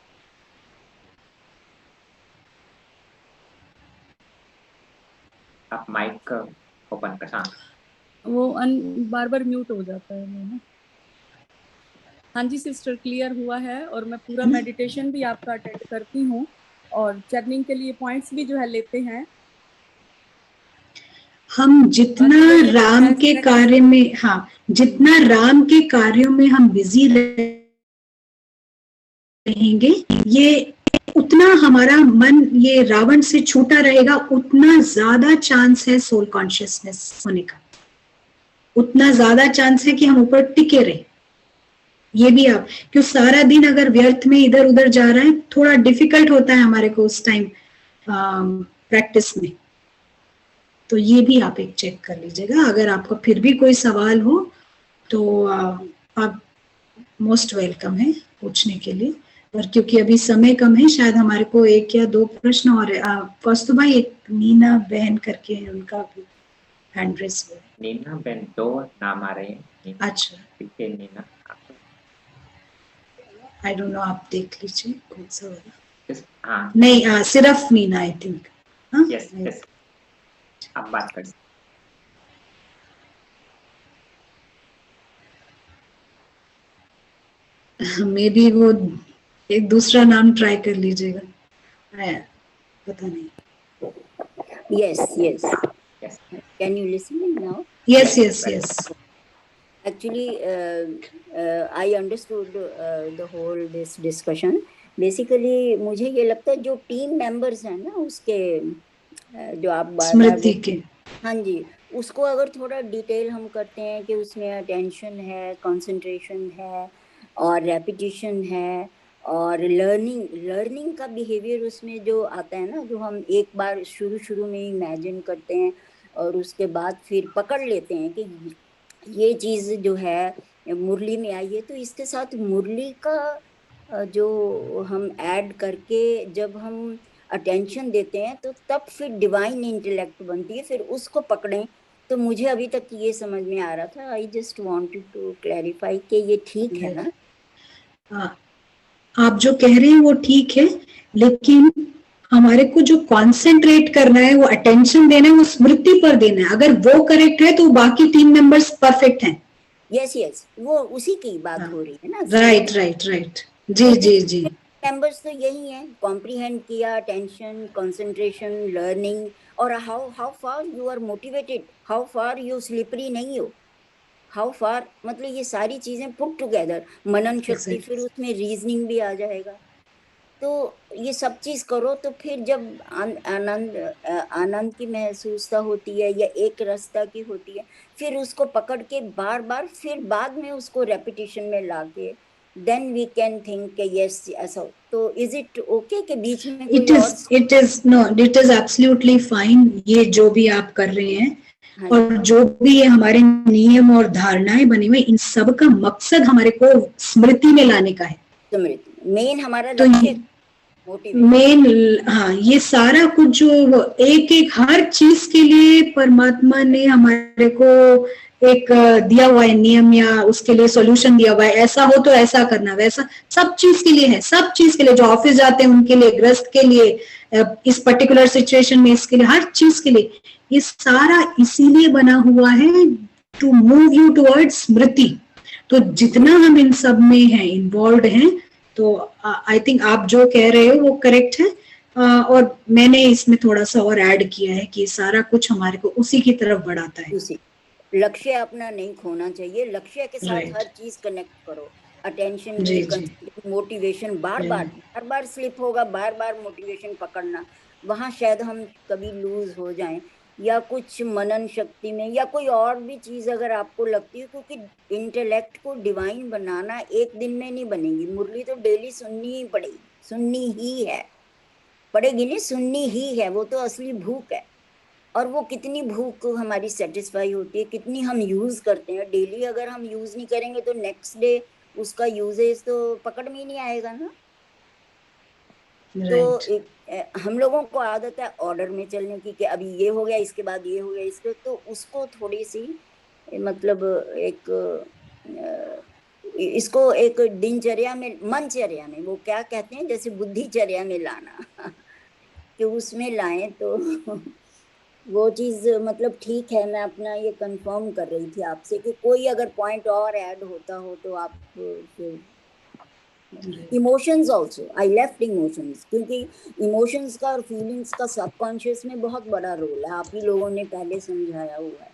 A: आप माइक ओपन कर। हाँ
F: वो बार बार म्यूट हो जाता है ना। हाँ जी सिस्टर, क्लियर हुआ है, और मैं पूरा मेडिटेशन भी आपका अटेंड करती हूँ, और चैनिंग के लिए पॉइंट्स भी जो है लेते हैं।
C: हम जितना राम के कार्य में, हाँ जितना राम के कार्यों में हम बिजी रहेंगे, ये उतना हमारा मन ये रावण से छूटा रहेगा, उतना ज्यादा चांस है सोल कॉन्शियसनेस होने का, उतना ज्यादा चांस है कि हम ऊपर टिके रहे। ये भी आप, क्यों सारा दिन अगर व्यर्थ में इधर उधर जा रहा है, थोड़ा डिफिकल्ट होता है हमारे को उस टाइम प्रैक्टिस में। तो ये भी आप एक चेक कर लीजिएगा। अगर आपको फिर भी कोई सवाल हो तो आप मोस्ट वेलकम है पूछने के लिए। और क्योंकि अभी समय कम है, शायद हमारे को 1 या 2 प्रश्न और कौस्तुभाई, एक नीना बहन करके है, उनका भी हैंड रेस हुआ है।
A: नीना बहन 2 नाम आ रहे हैं।
C: अच्छा
A: ठीक है नीना,
C: आई डोंट नो, आप देख लीजिए कौन सा वाला।
A: हाँ
C: नहीं सिर्फ Meena I think.
A: Yes yes आप बात कर सकते
C: मे बी वो एक दूसरा नाम ट्राई कर लीजिएगा, पता नहीं।
B: Yes, yes.
A: हैं। Yes,
B: Can you listen me now?
C: Yes
A: yes,
C: yes
A: very
C: yes.
B: Actually, I understood the whole this discussion. Basically, मुझे ये लगता है जो टीम मेंबर्स हैं ना उसके जो आप बार बार
C: स्मृति के,
B: हाँ जी, उसको अगर थोड़ा डिटेल हम करते हैं कि उसमें अटेंशन है, कंसंट्रेशन है और रेपिटेशन है और लर्निंग का बिहेवियर उसमें जो आता है ना, जो हम एक बार शुरू में इमेजिन करते हैं और उसके बाद फिर पकड़ लेते हैं कि ये चीज जो है मुरली में आई है, तो इसके साथ मुरली का जो हम ऐड करके जब हम अटेंशन देते हैं तो तब फिर डिवाइन इंटेलेक्ट बनती है, फिर उसको पकड़ें। तो मुझे अभी तक ये समझ में आ रहा था, I just wanted to clarify कि ये ठीक है ना।
C: आप जो कह रहे हैं वो ठीक है, लेकिन हमारे को जो कॉन्सेंट्रेट करना है, वो अटेंशन देना है, वो स्मृति पर देना है। अगर वो करेक्ट है तो बाकी टीम मेंबर्स परफेक्ट हैं।
B: यस, वो उसी की बात हो रही है ना।
C: राइट राइट राइट, जी
B: तो
C: जी जी।
B: मेंबर्स तो यही है, कॉम्प्रीहेंड किया, अटेंशन, कंसंट्रेशन, लर्निंग, और how far you are motivated, how far you slippery नहीं हो, हाउ फार, मतलब ये सारी चीजें पुट टुगेदर, मनन शक्ति, फिर उसमें रीजनिंग भी आ जाएगा। तो ये सब चीज करो तो फिर जब आनंद की महसूसता होती है या एक रसता की होती है, फिर उसको पकड़ के बार बार, फिर बाद में उसको रेपिटेशन में लाके देन वी कैन थिंक कि यस ऐसा। तो इज इट ओके कि बीच में कोई और
C: it is no, it is absolutely fine, ये जो भी आप कर रहे हैं।
B: हाँ
C: और जो भी ये हमारे नियम और धारणाएं बनी हुई, इन सब का मकसद हमारे को स्मृति में लाने का है।
B: स्मृति मेन हमारा
C: तो
B: लक्ष्य, मोटिवेशन
C: मेन, हाँ, ये सारा कुछ जो एक एक हर चीज के लिए परमात्मा ने हमारे को एक दिया हुआ है नियम, या उसके लिए सॉल्यूशन दिया हुआ है, ऐसा हो तो ऐसा करना, वैसा सब चीज के लिए है। सब चीज के लिए, जो ऑफिस जाते हैं उनके लिए, ग्रस्त के लिए, इस पर्टिकुलर सिचुएशन में इसके लिए, हर चीज के लिए ये सारा इसीलिए बना हुआ है, टू मूव यू टुवर्ड्स स्मृति। तो जितना हम इन सब में हैं, इन्वॉल्व हैं, तो आई थिंक आप जो कह रहे हो वो करेक्ट है। और मैंने इसमें थोड़ा सा और ऐड किया है कि सारा कुछ हमारे को उसी की तरफ बढ़ाता है।
B: उसी लक्ष्य अपना नहीं खोना चाहिए, लक्ष्य के साथ हर चीज कनेक्ट करो, अटेंशन भी, मोटिवेशन, बार बार स्लिप होगा, बार बार मोटिवेशन पकड़ना, वहां शायद हम कभी लूज हो जाएं, या कुछ मनन शक्ति में, या कोई और भी चीज अगर आपको लगती है, क्योंकि इंटेलेक्ट को डिवाइन बनाना एक दिन में नहीं बनेगी। मुरली तो डेली सुननी ही पड़ेगी, सुननी ही है, पड़ेगी नहीं, सुननी ही है, वो तो असली भूख है। और वो कितनी भूख हमारी सेटिस्फाई होती है, कितनी हम यूज करते हैं डेली। अगर हम यूज नहीं करेंगे तो नेक्स्ट डे उसका यूजेज तो पकड़ में ही नहीं आएगा ना। तो हम लोगों को आदत है ऑर्डर में चलने की, कि अभी ये हो गया, इसके बाद ये हो गया, इसके, तो उसको थोड़ी सी मतलब इसको एक दिनचर्या में, मनचर्या में, वो क्या कहते हैं, जैसे बुद्धिचर्या में लाना कि उसमें लाएं तो वो चीज मतलब ठीक है। मैं अपना ये कंफर्म कर रही थी आपसे कि कोई अगर पॉइंट और ऐड होता हो तो आप फिर। Emotions also, I left emotions, क्योंकि इमोशंस का और फीलिंग्स का सबकॉन्शियस में बहुत बड़ा रोल है, आप ही लोगों ने पहले समझाया हुआ है।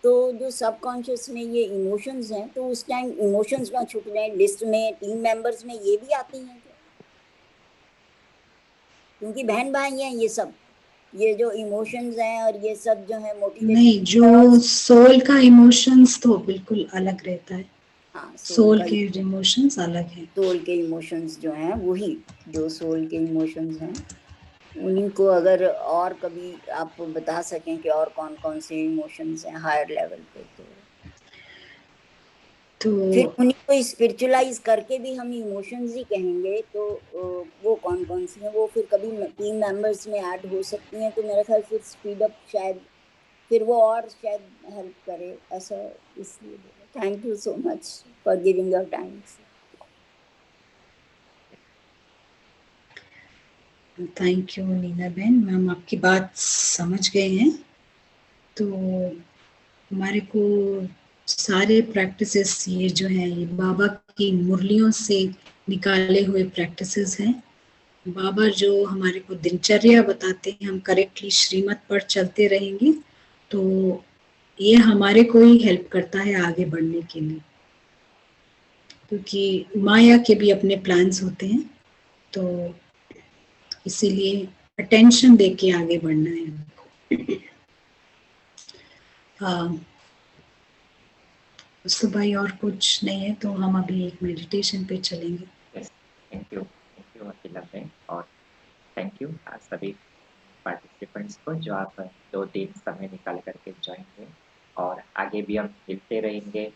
B: तो जो सबकॉन्शियस में ये इमोशंस हैं, तो उस टाइम इमोशंस ना छुप जाए, लिस्ट में टीम मेंबर्स में ये भी आती हैं क्या? क्योंकि बहन भाई हैं ये सब, ये जो इमोशंस हैं और ये सब जो है मोटिवेशन,
C: नहीं, जो सोल का इमोशंस तो बिल्कुल अलग रहता है।
B: हाँ,
C: सोल के इमोशंस अलग है।
B: सोल के इमोशंस जो हैं, वही जो सोल के इमोशंस हैं, उन्हीं को अगर और कभी आप बता सकें कि और कौन कौन से इमोशंस हैं हायर लेवल पे, तो फिर उन्हीं को स्पिरिचुअलाइज करके भी हम इमोशंस ही कहेंगे, तो वो कौन कौन सी हैं, वो फिर कभी टीम मेंबर्स में ऐड हो सकती हैं, तो मेरा ख्याल फिर स्पीड अप शायद फिर वो और शायद हेल्प करे, ऐसा। इसलिए thank you so much for giving your time.
C: Thank you Neena बहन, हम आपकी बात समझ गए हैं। तो हमारे को सारे प्रैक्टिसेस ये जो हैं ये बाबा की मुरलियों से निकाले हुए प्रैक्टिसेस हैं। बाबा जो हमारे को दिनचर्या बताते हैं, हम करेक्टली श्रीमत पर चलते रहेंगे तो ये हमारे को ही हेल्प करता है आगे बढ़ने के लिए, क्योंकि माया के भी अपने प्लान्स होते हैं, तो इसीलिए अटेंशन देके आगे बढ़ना है हमको। तो भाई और कुछ नहीं है तो हम अभी एक मेडिटेशन पे चलेंगे।
A: थैंक यू अखिला बहन, और थैंक यू सभी पार्टिसिपेंट्स को जो आप 2 दिन समय निकाल करके ज्वाइन हुए, और आगे भी हम मिलते रहेंगे,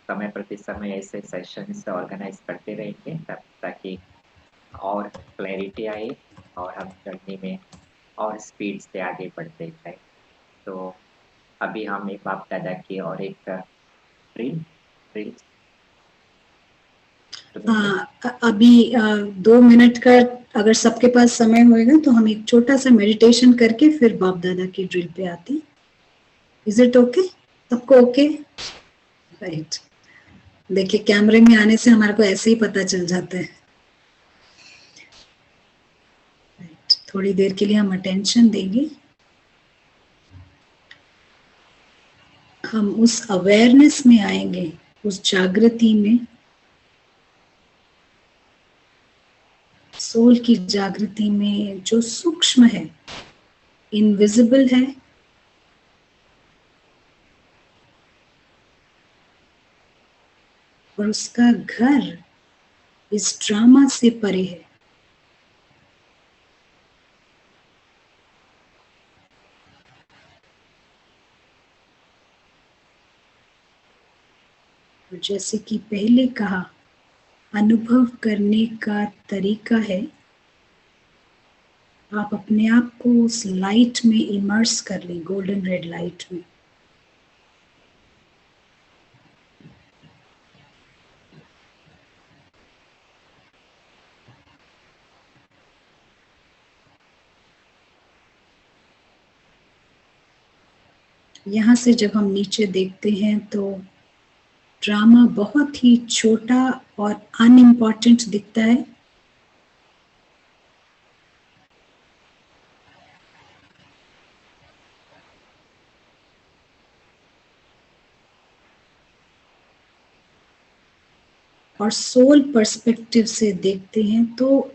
A: समय प्रति समय ऐसे सेशंस ऑर्गेनाइज करते रहेंगे ताकि और क्लैरिटी आए और हम जर्नी में और स्पीड से आगे बढ़ते जाए। तो अभी हम एक बाप दादा की और एक ड्रिल
C: अभी 2 मिनट का अगर सबके पास समय होएगा तो हम एक छोटा सा मेडिटेशन करके फिर बाप दादा की ड्रिल पे आते हैं। Is it okay? सबको ओके? राइट। देखिए कैमरे में आने से हमारे को ऐसे ही पता चल जाता है। राइट, थोड़ी देर के लिए हम अटेंशन देंगे, हम उस अवेयरनेस में आएंगे, उस जागृति में, सोल की जागृति में जो सूक्ष्म है, इनविजिबल है, और उसका घर इस ड्रामा से परे है। और जैसे कि पहले कहा, अनुभव करने का तरीका है आप अपने आप को उस लाइट में इमर्स कर लें, गोल्डन रेड लाइट में। यहाँ से जब हम नीचे देखते हैं तो ड्रामा बहुत ही छोटा और अनइम्पॉर्टेंट दिखता है, और सोल पर्सपेक्टिव से देखते हैं तो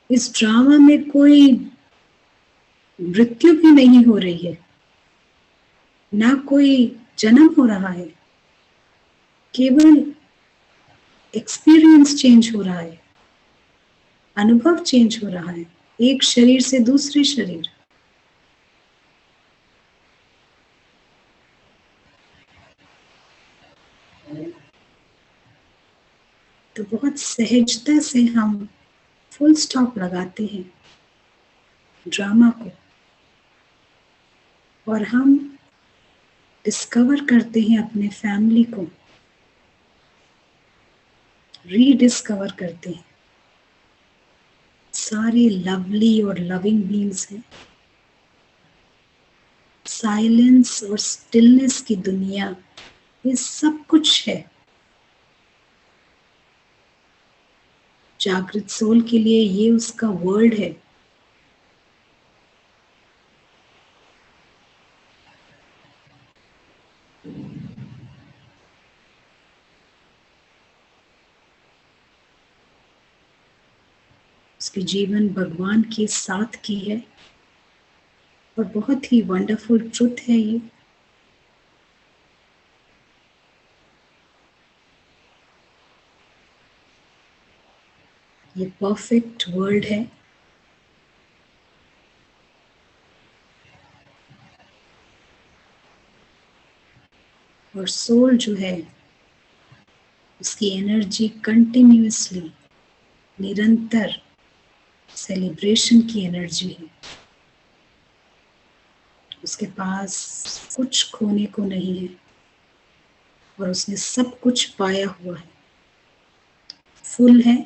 C: इस ड्रामा में कोई मृत्यु भी नहीं हो रही है, ना कोई जन्म हो रहा है, केवल एक्सपीरियंस चेंज हो रहा है, अनुभव चेंज हो रहा है, एक शरीर से दूसरे शरीर। तो बहुत सहजता से हम फुल स्टॉप लगाते हैं ड्रामा को, और हम डिस्कवर करते हैं अपने फैमिली को, रीडिस्कवर करते हैं। सारे लवली और लविंग बीइंग्स हैं, साइलेंस और स्टिलनेस की दुनिया, ये सब कुछ है। जागृत सोल के लिए ये उसका वर्ल्ड है। उसकी जीवन भगवान के साथ की है, और बहुत ही वंडरफुल ट्रुथ है ये। ये परफेक्ट वर्ल्ड है, और सोल जो है उसकी एनर्जी कंटिन्यूअसली, निरंतर सेलिब्रेशन की एनर्जी है। उसके पास कुछ खोने को नहीं है, और उसने सब कुछ पाया हुआ है, फुल है,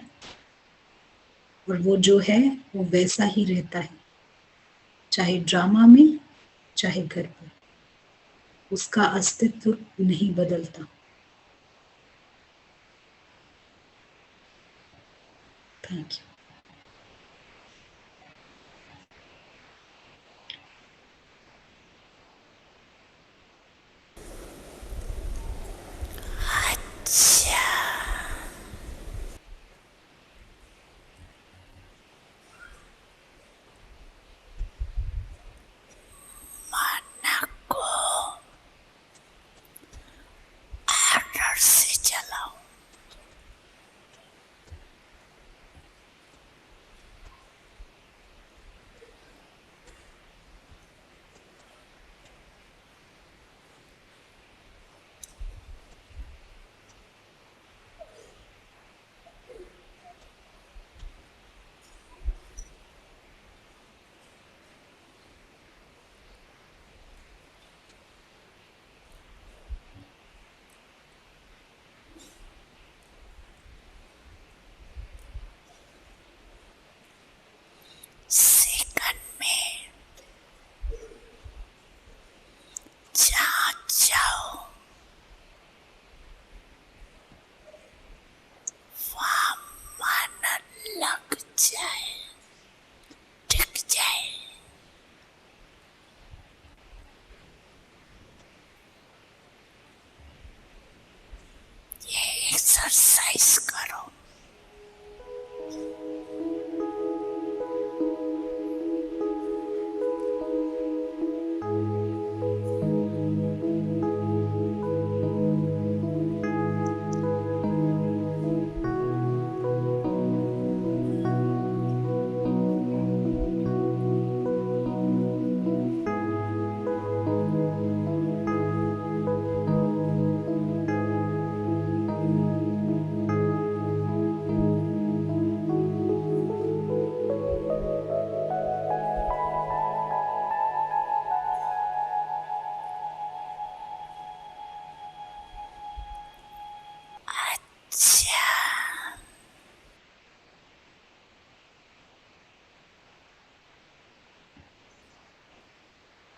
C: और वो जो है वो वैसा ही रहता है, चाहे ड्रामा में चाहे घर पर, उसका अस्तित्व नहीं बदलता। Thank you.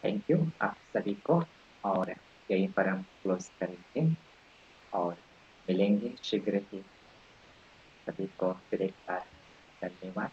A: थैंक यू आप सभी को, और यहीं पर हम क्लोज करेंगे और मिलेंगे शीघ्र ही। सभी को फिर एक बार धन्यवाद।